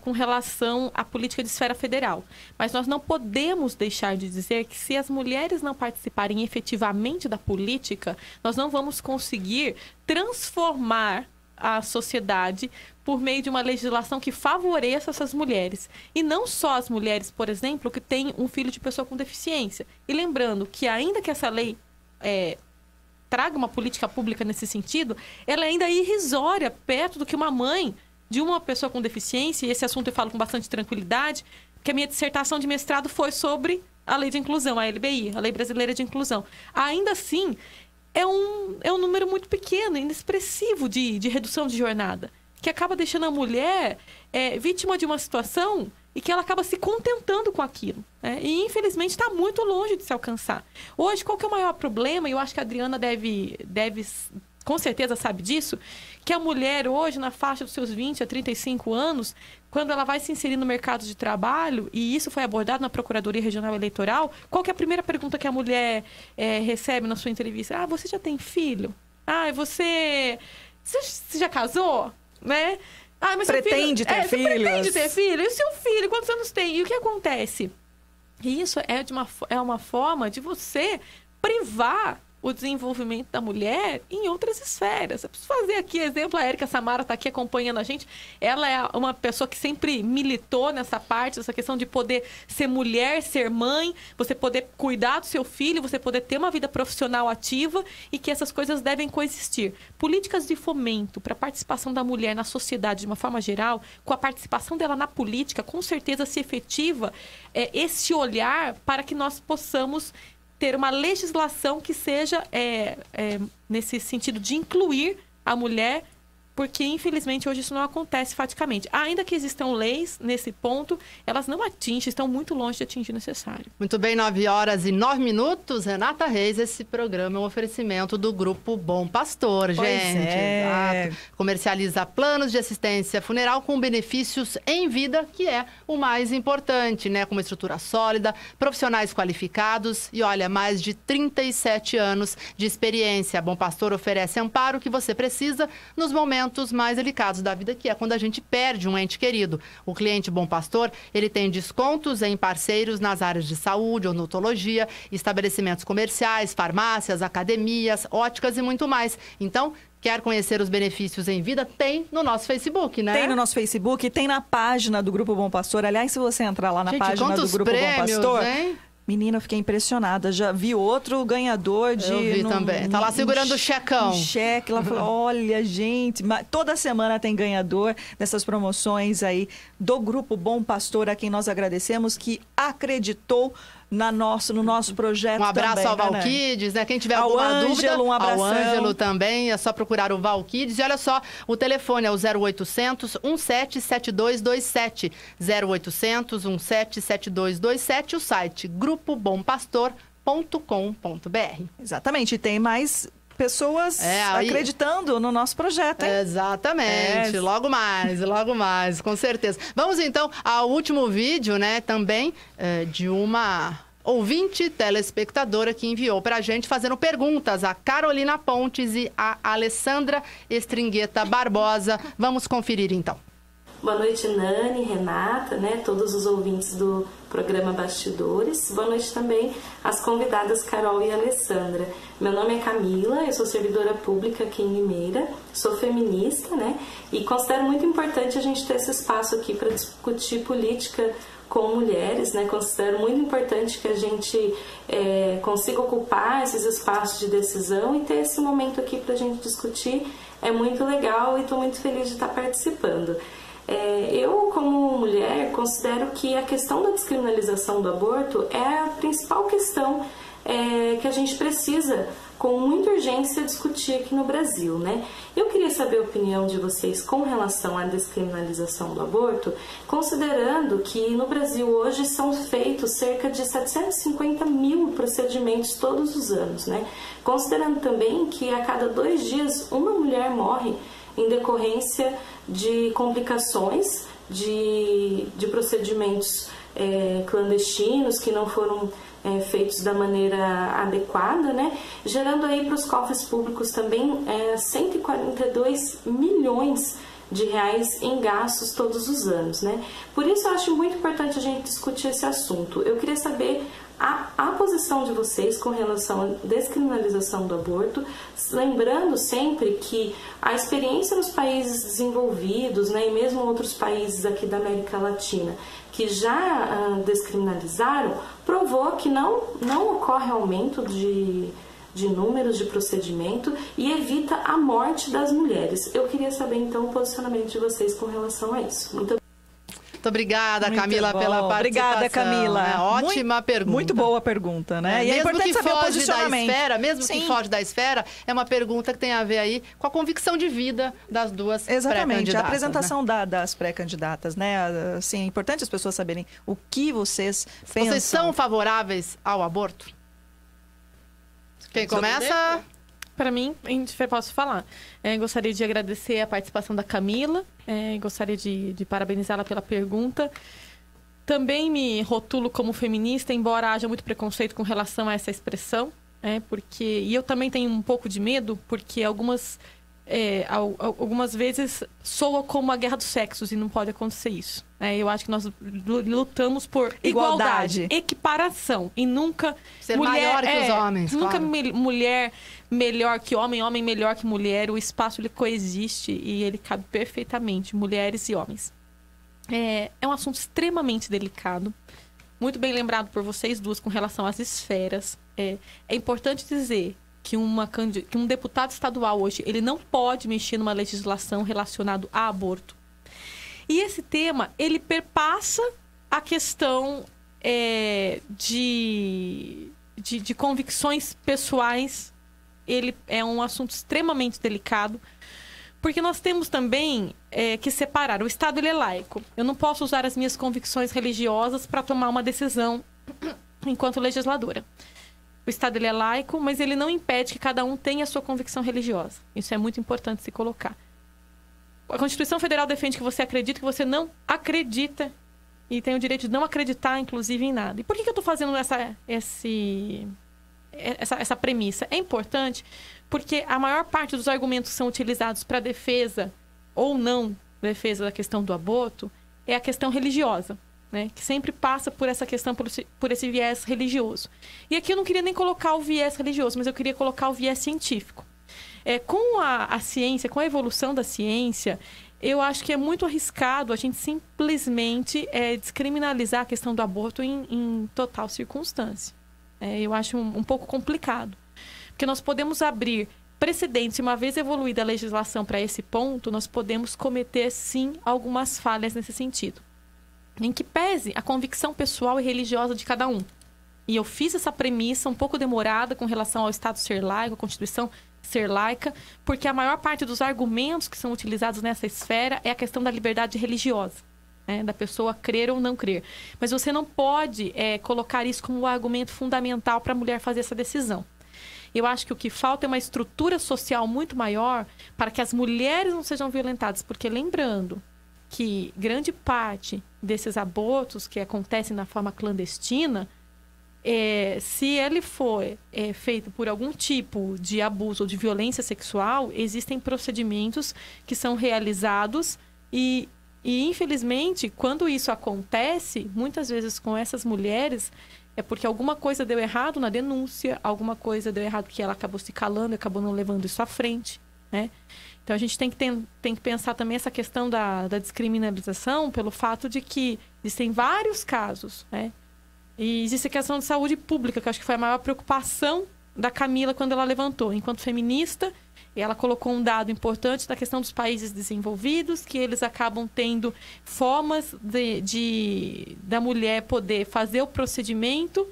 com relação à política de esfera federal. Mas nós não podemos deixar de dizer que se as mulheres não participarem efetivamente da política, nós não vamos conseguir transformar a sociedade por meio de uma legislação que favoreça essas mulheres. E não só as mulheres, por exemplo, que têm um filho de pessoa com deficiência. E lembrando que ainda que essa lei traga uma política pública nesse sentido, ela ainda é irrisória perto do que uma mãe de uma pessoa com deficiência, e esse assunto eu falo com bastante tranquilidade, porque a minha dissertação de mestrado foi sobre a Lei de Inclusão, a LBI, a Lei Brasileira de Inclusão. Ainda assim, é um número muito pequeno, inexpressivo de redução de jornada, que acaba deixando a mulher vítima de uma situação e que ela acaba se contentando com aquilo, né? E, infelizmente, está muito longe de se alcançar. Hoje, qual que é o maior problema? E eu acho que a Adriana deve com certeza sabe disso, que a mulher hoje, na faixa dos seus 20 a 35 anos, quando ela vai se inserir no mercado de trabalho, e isso foi abordado na Procuradoria Regional Eleitoral, qual que é a primeira pergunta que a mulher recebe na sua entrevista? Você já tem filho? Você já casou? Né? Mas pretende ter filhos? Pretende ter filho? E o seu filho, quantos anos tem? E o que acontece? E isso é uma forma de você privar o desenvolvimento da mulher em outras esferas. Eu preciso fazer aqui exemplo, a Érica Samara está aqui acompanhando a gente. Ela é uma pessoa que sempre militou nessa parte, essa questão de poder ser mulher, ser mãe, você poder cuidar do seu filho, você poder ter uma vida profissional ativa e que essas coisas devem coexistir. Políticas de fomento para a participação da mulher na sociedade de uma forma geral, com a participação dela na política, com certeza se efetiva esse olhar para que nós possamos ter uma legislação que seja nesse sentido de incluir a mulher, porque infelizmente hoje isso não acontece faticamente. Ainda que existam leis nesse ponto, elas não atingem, estão muito longe de atingir o necessário. Muito bem, 9h09. Renata Reis, esse programa é um oferecimento do Grupo Bom Pastor, Pois gente. é. Exato. Comercializa planos de assistência funeral com benefícios em vida, que é o mais importante, né? Com uma estrutura sólida, profissionais qualificados e, olha, mais de 37 anos de experiência. Bom Pastor oferece amparo que você precisa nos momentos mais delicados da vida, que é quando a gente perde um ente querido. O cliente Bom Pastor, ele tem descontos em parceiros nas áreas de saúde, odontologia, estabelecimentos comerciais, farmácias, academias, óticas e muito mais. Então, quer conhecer os benefícios em vida? Tem no nosso Facebook, né? Tem no nosso Facebook, tem na página do Grupo Bom Pastor. Aliás, se você entrar lá na página do Grupo Bom Pastor... Hein? Menina, eu fiquei impressionada. Já vi outro ganhador de... Eu vi também. Tá lá segurando o checão. Um cheque. Ela falou, olha, gente... Toda semana tem ganhador dessas promoções aí do Grupo Bom Pastor, a quem nós agradecemos, que acreditou no nosso projeto. Um abraço também, ao Valquides, né? Quem tiver ao alguma Ângelo, dúvida, um abração. ao Ângelo também, é só procurar o Valquides. E olha só, o telefone é o 0800 177227. 0800 177227, o site grupobompastor.com.br. Exatamente, tem mais pessoas acreditando no nosso projeto, hein? Exatamente, logo mais, com certeza. Vamos então ao último vídeo, né, também de uma ouvinte telespectadora que enviou pra gente fazendo perguntas, a Carolina Pontes e a Alessandra Estringueta Barbosa. Vamos conferir então. Boa noite, Nani, Renata, né, todos os ouvintes do programa Bastidores. Boa noite também às convidadas Carol e Alessandra. Meu nome é Camila, eu sou servidora pública aqui em Limeira, sou feminista, né, e considero muito importante a gente ter esse espaço aqui para discutir política com mulheres, né, considero muito importante que a gente consiga ocupar esses espaços de decisão e ter esse momento aqui para a gente discutir. É muito legal e estou muito feliz de estar participando. Eu, como mulher, considero que a questão da descriminalização do aborto é a principal questão que a gente precisa, com muita urgência, discutir aqui no Brasil, né? Eu queria saber a opinião de vocês com relação à descriminalização do aborto, considerando que no Brasil hoje são feitos cerca de 750 mil procedimentos todos os anos, né? Considerando também que a cada 2 dias uma mulher morre em decorrência de complicações de procedimentos clandestinos que não foram feitos da maneira adequada, né? Gerando aí para os cofres públicos também 142 milhões de reais em gastos todos os anos, né? Por isso eu acho muito importante a gente discutir esse assunto. Eu queria saber a posição de vocês com relação à descriminalização do aborto, lembrando sempre que a experiência nos países desenvolvidos, né, e mesmo outros países aqui da América Latina, que já descriminalizaram, provou que não ocorre aumento de números de procedimento e evita a morte das mulheres. Eu queria saber, então, o posicionamento de vocês com relação a isso. Muito obrigada, Camila, pela participação. Obrigada, Camila. Ótima pergunta. Muito boa pergunta, né? E é importante saber o posicionamento. Mesmo que foge da esfera, é uma pergunta que tem a ver aí com a convicção de vida das duas pré-candidatas. Exatamente, a apresentação das pré-candidatas, né? Assim, é importante as pessoas saberem o que vocês pensam. Vocês são favoráveis ao aborto? Quem começa? Para mim, posso falar. Gostaria de agradecer a participação da Camila. Gostaria de parabenizá-la pela pergunta. Também me rotulo como feminista, embora haja muito preconceito com relação a essa expressão. E eu também tenho um pouco de medo, porque algumas algumas vezes soa como a guerra dos sexos e não pode acontecer isso. Eu acho que nós lutamos por igualdade, equiparação e nunca ser maior que os homens. Nunca claro. Mulher melhor que homem, homem melhor que mulher. O espaço ele coexiste e ele cabe perfeitamente, mulheres e homens. É um assunto extremamente delicado, muito bem lembrado por vocês duas com relação às esferas. É importante dizer que um deputado estadual hoje, ele não pode mexer numa legislação relacionada a aborto. E esse tema, ele perpassa a questão de convicções pessoais. Ele é um assunto extremamente delicado, porque nós temos também que separar. O Estado, ele é laico. Eu não posso usar as minhas convicções religiosas para tomar uma decisão enquanto legisladora. O Estado, ele é laico, mas ele não impede que cada um tenha a sua convicção religiosa. Isso é muito importante se colocar. A Constituição Federal defende que você acredita, que você não acredita, e tem o direito de não acreditar, inclusive, em nada. E por que eu estou fazendo essa premissa? É importante porque a maior parte dos argumentos que são utilizados para defesa ou não defesa da questão do aborto é a questão religiosa, né? Que sempre passa por essa questão, por esse viés religioso. E aqui eu não queria nem colocar o viés religioso, mas eu queria colocar o viés científico. Com a ciência, com a evolução da ciência, eu acho que é muito arriscado a gente simplesmente descriminalizar a questão do aborto em total circunstância. Eu acho um pouco complicado. Porque nós podemos abrir precedentes, uma vez evoluída a legislação para esse ponto, nós podemos cometer, sim, algumas falhas nesse sentido. Em que pese a convicção pessoal e religiosa de cada um. E eu fiz essa premissa um pouco demorada com relação ao Estado ser laico, a Constituição ser laica, porque a maior parte dos argumentos que são utilizados nessa esfera é a questão da liberdade religiosa, né? Da pessoa crer ou não crer. Mas você não pode colocar isso como um argumento fundamental para a mulher fazer essa decisão. Eu acho que o que falta é uma estrutura social muito maior para que as mulheres não sejam violentadas, porque lembrando que grande parte desses abortos que acontecem na forma clandestina, se ele for feito por algum tipo de abuso ou de violência sexual, existem procedimentos que são realizados e infelizmente, quando isso acontece, muitas vezes com essas mulheres, é porque alguma coisa deu errado na denúncia, alguma coisa deu errado porque ela acabou se calando, acabou não levando isso à frente, né? Então, a gente tem que pensar também essa questão da descriminalização pelo fato de que existem vários casos, né? E existe a questão de saúde pública, que eu acho que foi a maior preocupação da Camila quando ela levantou. Enquanto feminista, ela colocou um dado importante da questão dos países desenvolvidos, que eles acabam tendo formas da mulher poder fazer o procedimento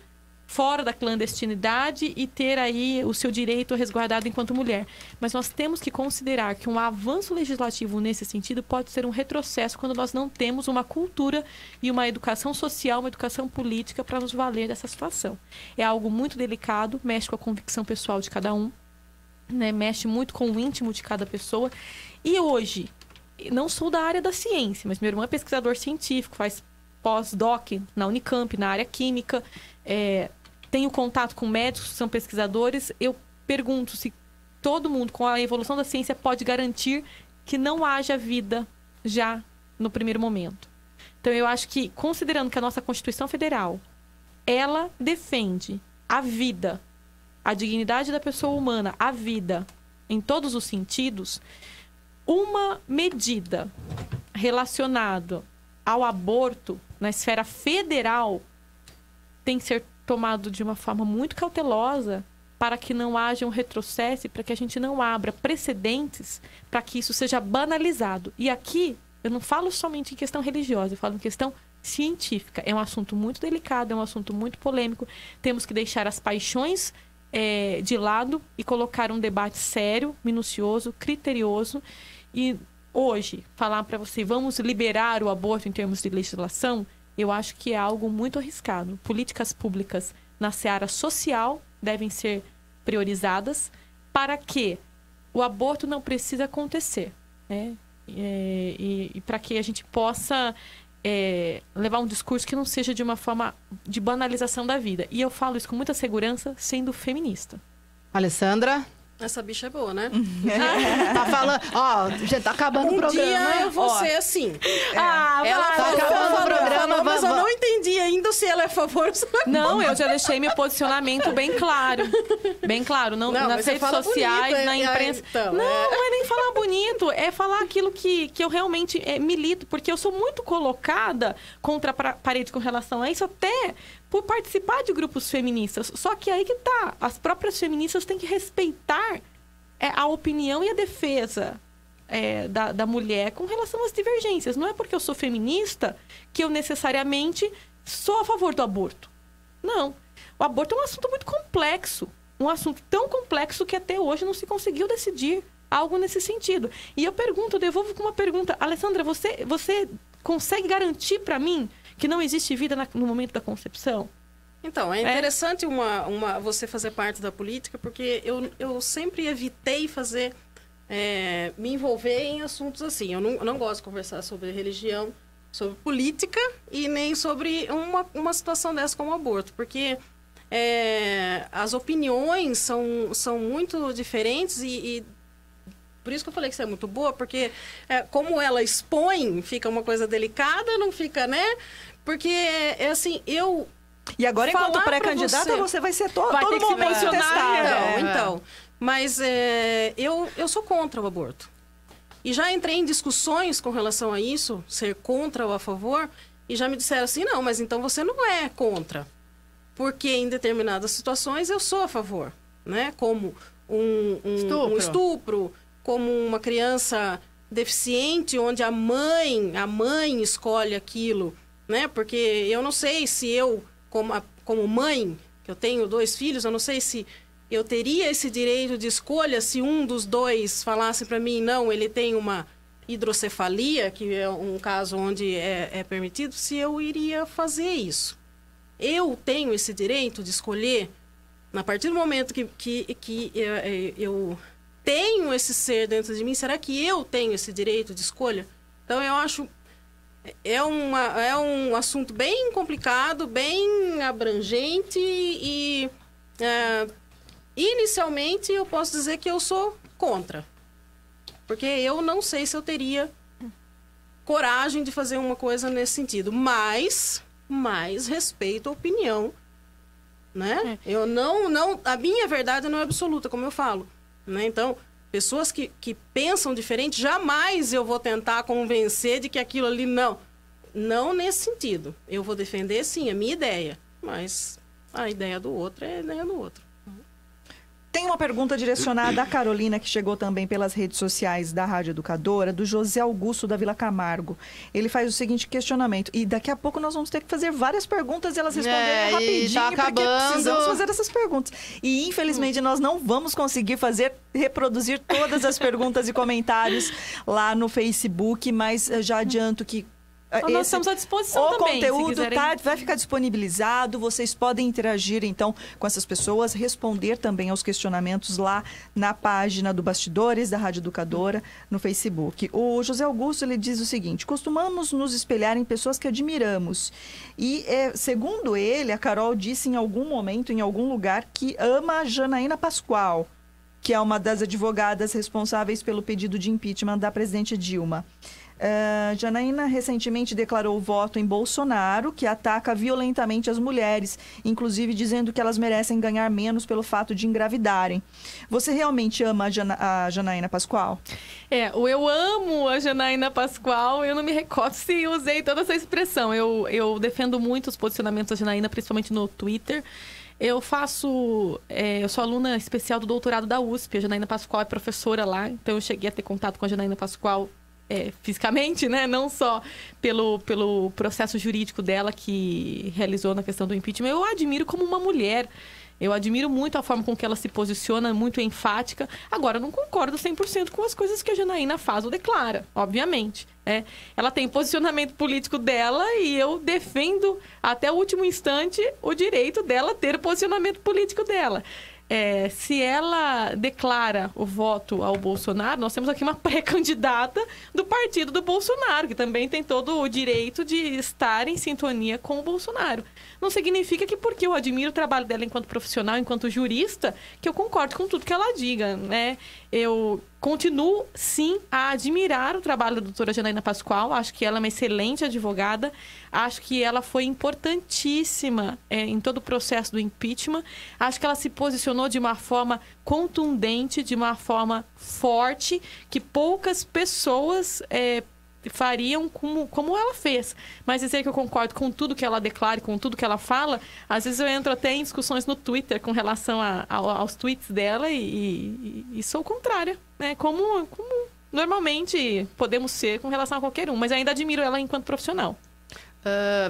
fora da clandestinidade e ter aí o seu direito resguardado enquanto mulher. Mas nós temos que considerar que um avanço legislativo nesse sentido pode ser um retrocesso quando nós não temos uma cultura e uma educação social, uma educação política para nos valer dessa situação. É algo muito delicado, mexe com a convicção pessoal de cada um, né? Mexe muito com o íntimo de cada pessoa. E hoje, não sou da área da ciência, mas meu irmão é pesquisador científico, faz pós-doc na Unicamp, na área química, tenho contato com médicos que são pesquisadores. Eu pergunto se todo mundo, com a evolução da ciência, pode garantir que não haja vida já no primeiro momento. Então, eu acho que, considerando que a nossa Constituição Federal, ela defende a vida, a dignidade da pessoa humana, a vida, em todos os sentidos, uma medida relacionada ao aborto na esfera federal tem que ser tomado de uma forma muito cautelosa para que não haja um retrocesso, para que a gente não abra precedentes para que isso seja banalizado. E aqui, eu não falo somente em questão religiosa, eu falo em questão científica. É um assunto muito delicado, é um assunto muito polêmico. Temos que deixar as paixões de lado e colocar um debate sério, minucioso, criterioso. E hoje, falar para você, vamos liberar o aborto em termos de legislação, eu acho que é algo muito arriscado. Políticas públicas na seara social devem ser priorizadas para que o aborto não precise acontecer, né? E para que a gente possa levar um discurso que não seja de uma forma de banalização da vida. E eu falo isso com muita segurança, sendo feminista. Alessandra? Essa bicha é boa, né? Tá falando... Ó, já tá acabando o programa. Dia eu vou ser assim. Ela falou, acabando o programa, mas eu não entendi ainda se ela é a favor ou se ela é contra. Não, eu já deixei meu posicionamento bem claro. Bem claro. Não, nas redes sociais, bonito, na imprensa. Então, não é nem falar bonito. É falar aquilo que eu realmente milito. Porque eu sou muito colocada contra a parede com relação a isso, até por participar de grupos feministas. Só que aí que tá. As próprias feministas têm que respeitar a opinião e a defesa da mulher com relação às divergências. Não é porque eu sou feminista que eu necessariamente sou a favor do aborto. Não. O aborto é um assunto muito complexo. Um assunto tão complexo que até hoje não se conseguiu decidir algo nesse sentido. E eu devolvo com uma pergunta. Alessandra, você consegue garantir para mim que não existe vida no momento da concepção? Então, é interessante você fazer parte da política, porque eu sempre evitei me envolver em assuntos assim. Eu não gosto de conversar sobre religião, sobre política e nem sobre uma situação dessa como aborto, porque as opiniões são muito diferentes e por isso que eu falei que você é muito boa, porque como ela expõe, fica uma coisa delicada, não fica, né? Porque assim, E agora, enquanto pré-candidata, você vai ser todo momento testada. Então. Mas eu sou contra o aborto. E já entrei em discussões com relação a isso, ser contra ou a favor, e já me disseram assim, não, mas então você não é contra. Porque em determinadas situações eu sou a favor, né? Como um estupro, como uma criança deficiente, onde a mãe escolhe aquilo, né? Porque eu não sei se eu, como mãe, que eu tenho 2 filhos, eu não sei se eu teria esse direito de escolha se um dos 2 falasse para mim, não, ele tem uma hidrocefalia, que é um caso onde é permitido, se eu iria fazer isso. Eu tenho esse direito de escolher, a partir do momento que eu tenho esse ser dentro de mim, será que eu tenho esse direito de escolha? Então, eu acho... É um assunto bem complicado, bem abrangente e... inicialmente, eu posso dizer que eu sou contra. Porque eu não sei se eu teria coragem de fazer uma coisa nesse sentido. Mas respeito a opinião, né? Eu não... A minha verdade não é absoluta, como eu falo. Né? Então, pessoas que pensam diferente, jamais eu vou tentar convencer de que aquilo ali não. Não nesse sentido. Eu vou defender, sim, a minha ideia. Mas a ideia do outro é a ideia do outro. Tem uma pergunta direcionada à Carolina, que chegou também pelas redes sociais da Rádio Educadora, do José Augusto da Vila Camargo. Ele faz o seguinte questionamento, e daqui a pouco nós vamos ter que fazer várias perguntas e elas responderem rapidinho, tá porque precisamos fazer essas perguntas. E, infelizmente, nós não vamos conseguir reproduzir todas as perguntas e comentários lá no Facebook, mas já adianto que nós estamos à disposição também. O conteúdo vai ficar disponibilizado, vocês podem interagir, então, com essas pessoas, responder também aos questionamentos lá na página do Bastidores, da Rádio Educadora, no Facebook. O José Augusto, ele diz o seguinte, costumamos nos espelhar em pessoas que admiramos. E, segundo ele, a Carol disse em algum momento, em algum lugar, que ama a Janaína Pascoal, que é uma das advogadas responsáveis pelo pedido de impeachment da presidente Dilma. Janaína recentemente declarou voto em Bolsonaro, que ataca violentamente as mulheres, inclusive dizendo que elas merecem ganhar menos pelo fato de engravidarem. Você realmente ama a Janaína Pascoal? Eu amo a Janaína Pascoal, eu não me recordo se usei toda essa expressão. Eu defendo muito os posicionamentos da Janaína, principalmente no Twitter. Eu sou aluna especial do doutorado da USP, a Janaína Pascoal é professora lá, então eu cheguei a ter contato com a Janaína Pascoal fisicamente, né? Não só pelo processo jurídico dela que realizou na questão do impeachment. Eu a admiro como uma mulher. Eu admiro muito a forma com que ela se posiciona, muito enfática. Agora, eu não concordo 100% com as coisas que a Janaína faz ou declara, obviamente. Ela tem posicionamento político dela e eu defendo até o último instante o direito dela ter o posicionamento político dela. se ela declara o voto ao Bolsonaro, nós temos aqui uma pré-candidata do partido do Bolsonaro, que também tem todo o direito de estar em sintonia com o Bolsonaro. Não significa que porque eu admiro o trabalho dela enquanto profissional, enquanto jurista, que eu concordo com tudo que ela diga, né? Eu continuo, sim, a admirar o trabalho da doutora Janaína Pascoal. Acho que ela é uma excelente advogada. Acho que ela foi importantíssima em todo o processo do impeachment. Acho que ela se posicionou de uma forma contundente, de uma forma forte, que poucas pessoas fariam como ela fez. Mas dizer que eu concordo com tudo que ela declara, com tudo que ela fala, às vezes eu entro até em discussões no Twitter com relação aos tweets dela e sou contrária, né? Como normalmente podemos ser com relação a qualquer um, mas ainda admiro ela enquanto profissional.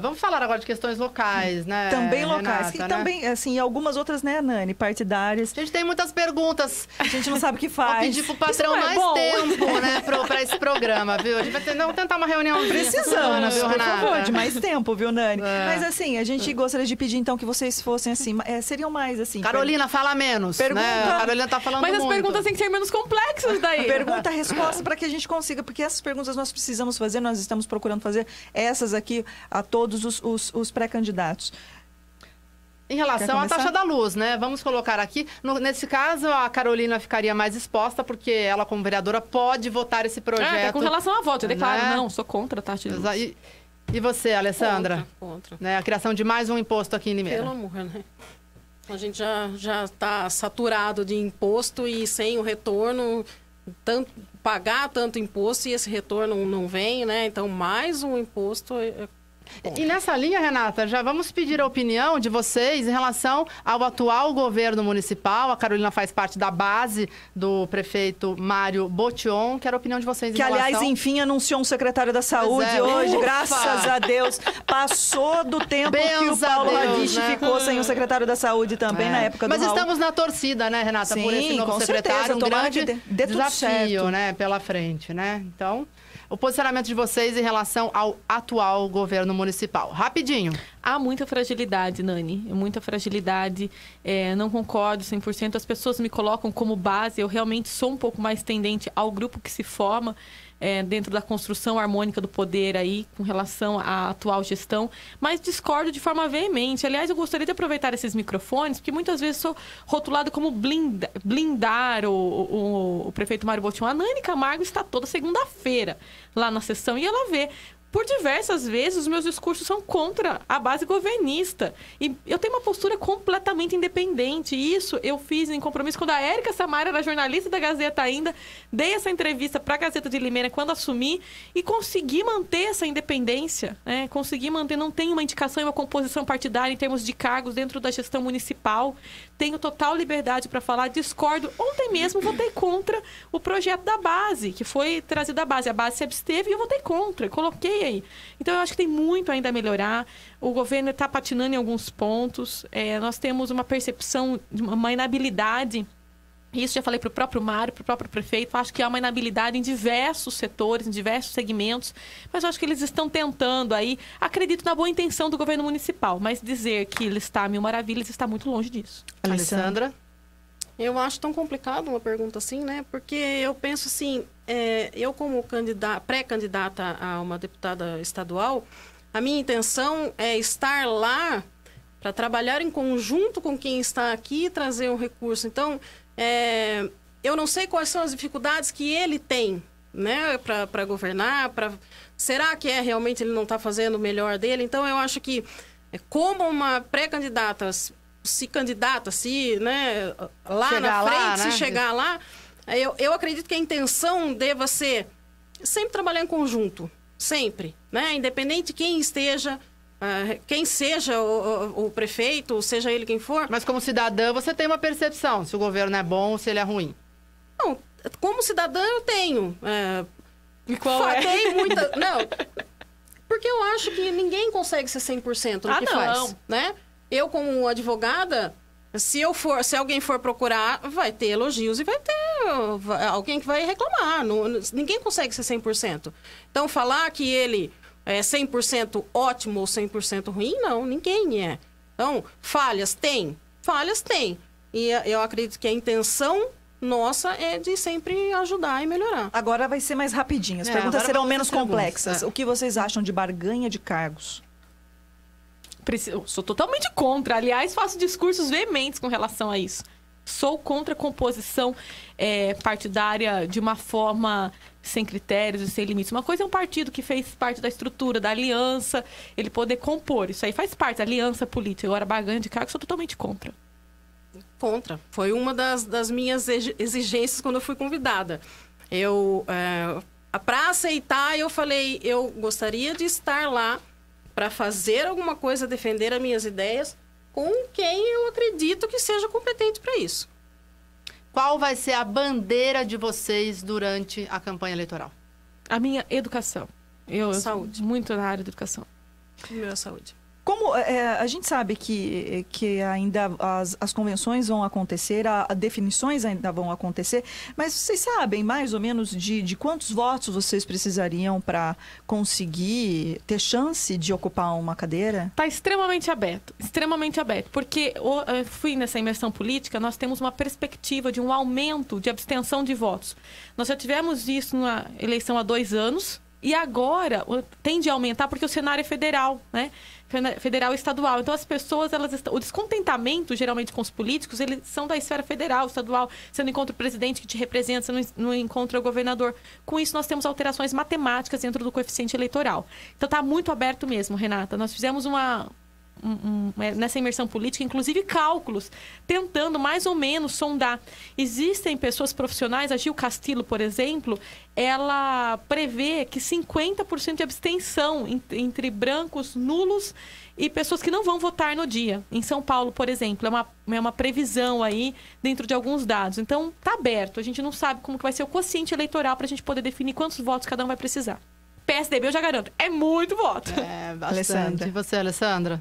Vamos falar agora de questões locais, né? Também locais. Renata, e né? também, assim, algumas outras, né, Nani? Partidárias. A gente tem muitas perguntas. A gente não sabe o que faz. Vou pedir pro patrão mais tempo, né, pra esse programa, viu? A gente vai tentar uma reunião. Precisamos, viu, por Renata? favor, de mais tempo, viu, Nani? Mas, assim, a gente gostaria de pedir, então, que vocês fossem, assim, seriam mais, assim... Carolina, fala menos, pergunta... né? A Carolina tá falando muito. Mas as perguntas têm que ser menos complexas daí. Pergunta, resposta, para que a gente consiga, porque essas perguntas nós precisamos fazer, nós estamos procurando fazer essas aqui a todos os pré-candidatos. Em relação à taxa da luz, né? Vamos colocar aqui. Nesse caso, a Carolina ficaria mais exposta, porque ela, como vereadora, pode votar esse projeto. Com relação a voto, eu declaro, não, sou contra a taxa de luz. E você, Alessandra? Contra. Né? A criação de mais um imposto aqui em Limeira. Pelo amor, né? A gente já está saturado de imposto e sem o retorno, pagar tanto imposto e esse retorno não vem, né? Então, mais um imposto... E nessa linha, Renata, já vamos pedir a opinião de vocês em relação ao atual governo municipal. A Carolina faz parte da base do prefeito Mário Botion. Quero a opinião de vocês em relação... aliás, enfim, anunciou um secretário da Saúde hoje, Ufa! graças a Deus. Passou do tempo que o Paulo Radiche ficou sem o secretário da Saúde também, na época do Mas Raul. estamos na torcida, né, Renata, por esse novo com secretário. certeza, Um tomara grande que dê tudo desafio, certo. né, pela frente, né? Então... O posicionamento de vocês em relação ao atual governo municipal. Rapidinho. Há muita fragilidade, Nani. Muita fragilidade. Não concordo 100%. As pessoas me colocam como base. Eu realmente sou um pouco mais tendente ao grupo que se forma dentro da construção harmônica do poder aí, com relação à atual gestão. Mas discordo de forma veemente. Aliás, eu gostaria de aproveitar esses microfones, porque muitas vezes sou rotulado como blindar o prefeito Mário Botion. A Nani Camargo está toda segunda-feira lá na sessão e ela vê. Por diversas vezes, os meus discursos são contra a base governista. E eu tenho uma postura completamente independente. E isso eu fiz em compromisso quando a Érica Samara era jornalista da Gazeta ainda. Dei essa entrevista para a Gazeta de Limeira quando assumi e consegui manter essa independência. Consegui manter, não tenho uma indicação e uma composição partidária em termos de cargos dentro da gestão municipal. Tenho total liberdade para falar, discordo. Ontem mesmo votei contra o projeto da base, que foi trazido da base. A base se absteve e eu votei contra. Coloquei aí. Então, eu acho que tem muito ainda a melhorar. O governo está patinando em alguns pontos. Nós temos uma percepção de uma inabilidade. Isso já falei para o próprio Mário, para o próprio prefeito. Acho que há uma inabilidade em diversos setores, em diversos segmentos. Mas eu acho que eles estão tentando aí. Acredito na boa intenção do governo municipal. Mas dizer que ele está a mil maravilhas está muito longe disso. Alessandra? Eu acho tão complicado uma pergunta assim, né? Porque eu penso assim, eu como pré-candidata a uma deputada estadual, a minha intenção é estar lá para trabalhar em conjunto com quem está aqui e trazer um recurso. Então, eu não sei quais são as dificuldades que ele tem, né? Para governar, será que realmente ele não está fazendo o melhor dele? Então, eu acho que como uma pré-candidata... né, lá chegar na frente, lá, né? se chegar lá, eu acredito que a intenção deva ser sempre trabalhar em conjunto, sempre, né? Independente de quem esteja, quem seja o prefeito, seja ele quem for. Mas como cidadã, você tem uma percepção se o governo é bom ou se ele é ruim? Não, como cidadã eu tenho. E qual tem muita... Não, porque eu acho que ninguém consegue ser 100% no que faz, né? Eu, como advogada, se alguém for procurar, vai ter elogios e vai ter alguém que vai reclamar. Ninguém consegue ser 100%. Então, falar que ele é 100% ótimo ou 100% ruim, não, ninguém é. Então, falhas tem. E eu acredito que a intenção nossa é de sempre ajudar e melhorar. Agora vai ser mais rapidinho. As perguntas serão menos complexas. É. O que vocês acham de barganha de cargos? Eu sou totalmente contra. Aliás, faço discursos veementes com relação a isso. Sou contra a composição partidária de uma forma sem critérios e sem limites. Uma coisa é um partido que fez parte da estrutura, da aliança, ele poder compor. Isso aí faz parte da aliança política. Agora, barganha de cargos, sou totalmente contra. Contra. Foi uma das minhas exigências quando eu fui convidada. Para aceitar, eu falei, eu gostaria de estar lá para fazer alguma coisa, defender as minhas ideias com quem eu acredito que seja competente para isso. Qual vai ser a bandeira de vocês durante a campanha eleitoral? A minha educação. Saúde. Muito na área da educação. Minha saúde. Como a gente sabe que ainda as convenções vão acontecer, as definições ainda vão acontecer, mas vocês sabem mais ou menos de quantos votos vocês precisariam para conseguir ter chance de ocupar uma cadeira? Está extremamente aberto, porque eu fui nessa imersão política, nós temos uma perspectiva de um aumento de abstenção de votos. Nós já tivemos isso na eleição há 2 anos, e agora tende a aumentar porque o cenário é federal, né? Federal e estadual. Então, as pessoas, o descontentamento, geralmente, com os políticos, eles são da esfera federal, estadual. Você não encontra o presidente que te representa, você não encontra o governador. Com isso, nós temos alterações matemáticas dentro do coeficiente eleitoral. Então, está muito aberto mesmo, Renata. Nós fizemos nessa imersão política, inclusive cálculos, tentando mais ou menos sondar. Existem pessoas profissionais, a Gil Castillo, por exemplo, ela prevê que 50% de abstenção entre brancos, nulos e pessoas que não vão votar no dia. Em São Paulo, por exemplo, é uma previsão aí dentro de alguns dados. Então, está aberto. A gente não sabe como que vai ser o quociente eleitoral para a gente poder definir quantos votos cada um vai precisar. PSDB, eu já garanto, é muito voto. É, bastante. E você, Alessandra?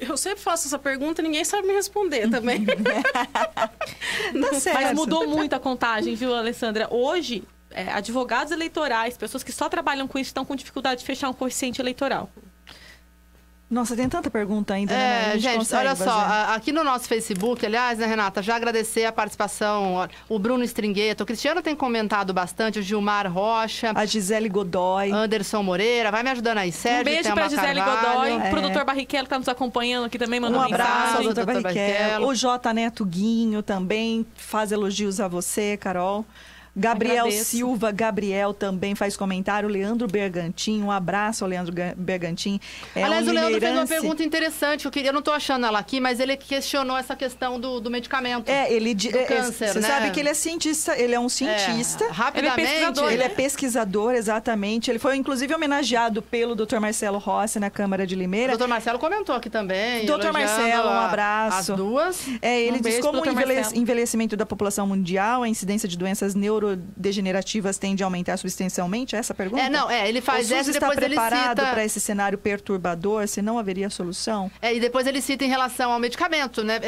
Eu sempre faço essa pergunta e ninguém sabe me responder também. Tá certo. Mas mudou muito a contagem, viu, Alessandra? Hoje, advogados eleitorais, pessoas que só trabalham com isso, estão com dificuldade de fechar um coeficiente eleitoral. Nossa, tem tanta pergunta ainda, né? Gente, olha só, aqui no nosso Facebook, aliás, né, Renata, já agradecer a participação, o Bruno Stringueto, o Cristiano tem comentado bastante, o Gilmar Rocha, a Gisele Godoy, Anderson Moreira, vai me ajudando aí, Sérgio. Um beijo pra Gisele Godoy, o produtor Barrichello que tá nos acompanhando aqui também, mandou mensagem. Um abraço ao doutor Barrichello. O J. Neto Guinho também faz elogios a você, Carol. Gabriel Silva, Gabriel também faz comentário. Leandro Bergantin, um abraço ao Leandro Bergantin. Aliás, o Leandro fez uma pergunta interessante. Eu não estou achando ela aqui, mas ele questionou essa questão do medicamento. Do câncer, você sabe que ele é cientista, ele é um cientista. Rapidamente. Ele é pesquisador, exatamente. Ele foi, inclusive, homenageado pelo Dr. Marcelo Rossi na Câmara de Limeira. O Dr. Marcelo comentou aqui também. Dr. Marcelo, um abraço. As duas. Ele diz como o envelhecimento da população mundial, a incidência de doenças neurodegenerativas tende a aumentar substancialmente? É essa a pergunta? Ele faz essa e depois ele cita... está preparado para esse cenário perturbador, se não haveria solução? E depois ele cita em relação ao medicamento, né?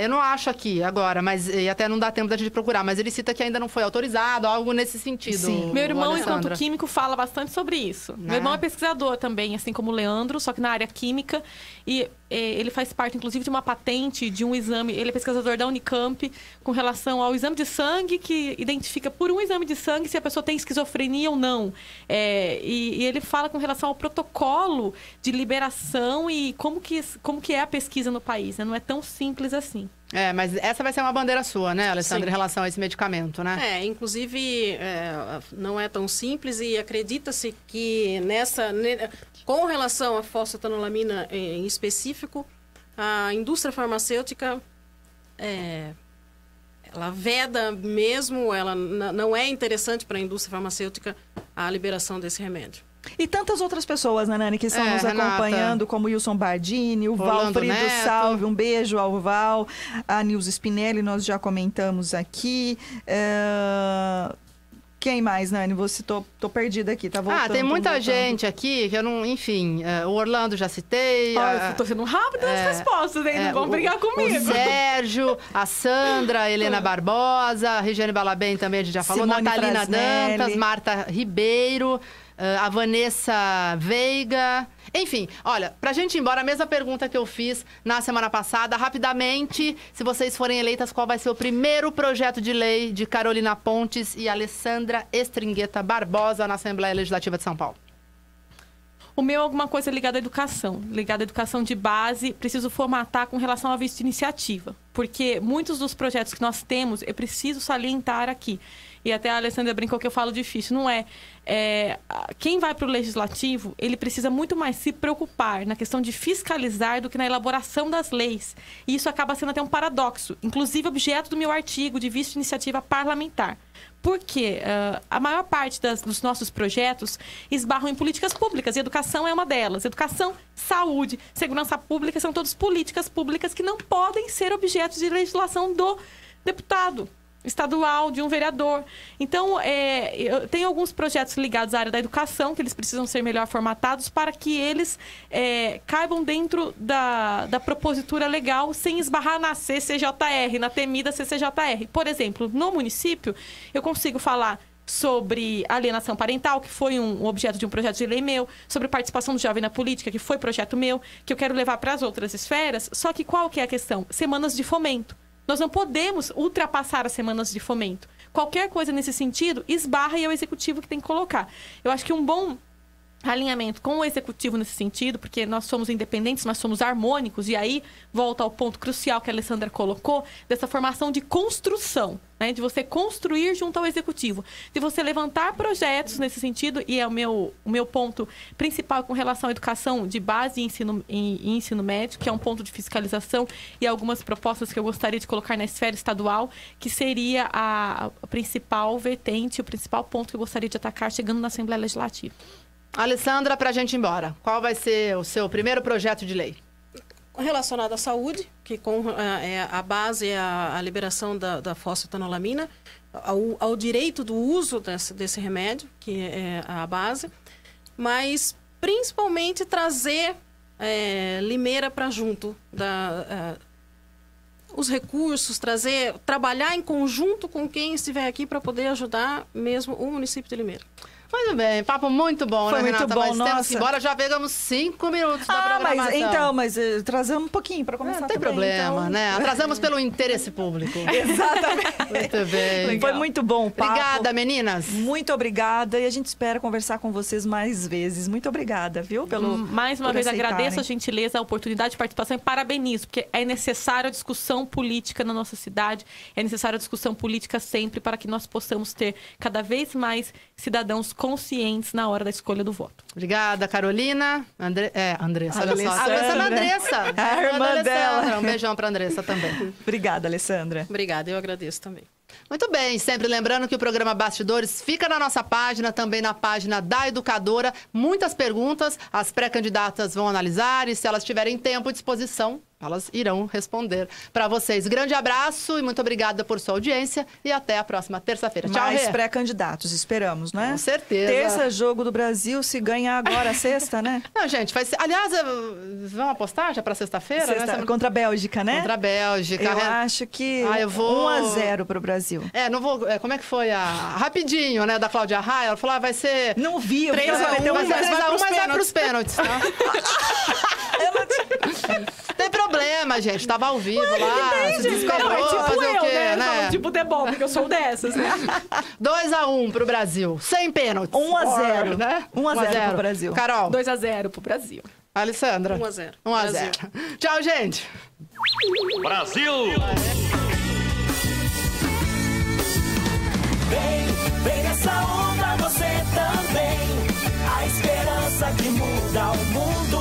Eu não acho aqui agora, mas e até não dá tempo da gente procurar, mas ele cita que ainda não foi autorizado, algo nesse sentido. Sim. Meu irmão, enquanto químico, fala bastante sobre isso. Meu irmão é pesquisador também, assim como o Leandro, só que na área química. E ele faz parte, inclusive, de uma patente, de um exame. Ele é pesquisador da Unicamp com relação ao exame de sangue, que identifica por um exame de sangue se a pessoa tem esquizofrenia ou não. E ele fala com relação ao protocolo de liberação e como que é a pesquisa no país, né? Não é tão simples assim. Mas essa vai ser uma bandeira sua, né, Alessandra, em relação a esse medicamento, né? Inclusive, não é tão simples e acredita-se que com relação à fosfetanolamina em específico, a indústria farmacêutica, ela veda mesmo, ela não é interessante para a indústria farmacêutica a liberação desse remédio. E tantas outras pessoas, né, Nani, que estão nos acompanhando, como o Wilson Bardini, o Valfrido Salve, um beijo ao Val, a Nilza Spinelli, nós já comentamos aqui. Quem mais, Nani? Tô perdida aqui, tá voltando. Tem muita gente aqui que eu não... Enfim, o Orlando já citei. Eu tô sendo rápida nas respostas, hein? Não vão brigar comigo. O Sérgio, a Sandra, a Helena Barbosa, a Regiane Balabem também, a gente já falou. Simone Natalina Frasnelli. Dantas, Marta Ribeiro. a Vanessa Veiga. Enfim, olha, pra gente ir embora, a mesma pergunta que eu fiz na semana passada. Rapidamente, se vocês forem eleitas, qual vai ser o primeiro projeto de lei de Carolina Pontes e Alessandra Estringueta Barbosa na Assembleia Legislativa de São Paulo? O meu é alguma coisa ligada à educação de base. Preciso formatar com relação à vice-iniciativa, porque muitos dos projetos que nós temos, eu preciso salientar aqui. E até a Alessandra brincou que eu falo difícil. Não é. Quem vai para o legislativo, ele precisa muito mais se preocupar na questão de fiscalizar do que na elaboração das leis. E isso acaba sendo até um paradoxo, inclusive objeto do meu artigo de vice-iniciativa parlamentar. Porque a maior parte dos nossos projetos esbarram em políticas públicas, e educação é uma delas. Educação, saúde, segurança pública são todas políticas públicas que não podem ser objeto de legislação do deputado estadual, de um vereador. Então, eu tenho alguns projetos ligados à área da educação, que eles precisam ser melhor formatados para que eles caibam dentro da propositura legal, sem esbarrar na CCJR, na temida CCJR. Por exemplo, no município, eu consigo falar sobre alienação parental, que foi um objeto de um projeto de lei meu, sobre participação do jovem na política, que foi projeto meu, que eu quero levar para as outras esferas. Só que qual que é a questão? Semanas de fomento. Nós não podemos ultrapassar as semanas de fomento. Qualquer coisa nesse sentido esbarra e é o executivo que tem que colocar. Eu acho que um bom alinhamento com o executivo nesse sentido, porque nós somos independentes, mas somos harmônicos, e aí volta ao ponto crucial que a Alessandra colocou, dessa formação de construção, né? De você construir junto ao executivo, de você levantar projetos nesse sentido, e é o meu ponto principal com relação à educação de base e ensino médio, que é um ponto de fiscalização, e algumas propostas que eu gostaria de colocar na esfera estadual, que seria a principal vertente, o principal ponto que eu gostaria de atacar chegando na Assembleia Legislativa. Alessandra, para a gente ir embora, qual vai ser o seu primeiro projeto de lei? Relacionado à saúde, que a base é a liberação da fosfetanolamina, ao direito do uso desse remédio, que é a base, mas principalmente trazer Limeira para junto os recursos, trabalhar em conjunto com quem estiver aqui para poder ajudar mesmo o município de Limeira. Muito bem, papo muito bom, foi, né, Renata? Muito bom, mas temos que ir embora, já pegamos 5 minutos da programação. Mas trazemos um pouquinho para começar. Não tem problema, então... né? Atrasamos pelo interesse público. Exatamente. Muito bem. Legal. Foi muito bom o papo. Obrigada, meninas. Muito obrigada, e a gente espera conversar com vocês mais vezes. Muito obrigada, viu? Mais uma vez agradeço a gentileza, a oportunidade de participação e parabenizo, porque é necessária a discussão política na nossa cidade, é necessária a discussão política sempre para que nós possamos ter cada vez mais cidadãos conscientes na hora da escolha do voto. Obrigada, Carolina. Andressa, olha só. Andressa. A irmã dela. Um beijão para Andressa também. Obrigada, Alessandra. Obrigada, eu agradeço também. Muito bem, sempre lembrando que o programa Bastidores fica na nossa página, também na página da Educadora. Muitas perguntas, as pré-candidatas vão analisar e se elas tiverem tempo e disposição, elas irão responder para vocês. Grande abraço e muito obrigada por sua audiência e até a próxima terça-feira. Tchau, mais pré-candidatos, esperamos, né? Com certeza. Terça, jogo do Brasil, se ganhar agora sexta, né? Não, gente, vai ser... Aliás, vamos apostar já para sexta-feira? Né? Contra a Bélgica, né? Contra a Bélgica. Eu acho que eu vou... 1-0 para o Brasil. Não vou... Como é que foi rapidinho, né, da Cláudia Raia? Ela falou, vai ser... Não vi. 3-1, mas vai para os pênaltis, tá? Tem problema, gente. Tava ao vivo lá, se descolou, fazer o quê, né? Tipo futebol, porque eu sou dessas, né? 2-1 pro Brasil, sem pênaltis. 1-0, né? 1-0 pro Brasil. Carol. 2-0 pro Brasil. Alessandra. 1-0. 1-0. Tchau, gente. Brasil! Vem nessa onda você também. A esperança que muda o mundo.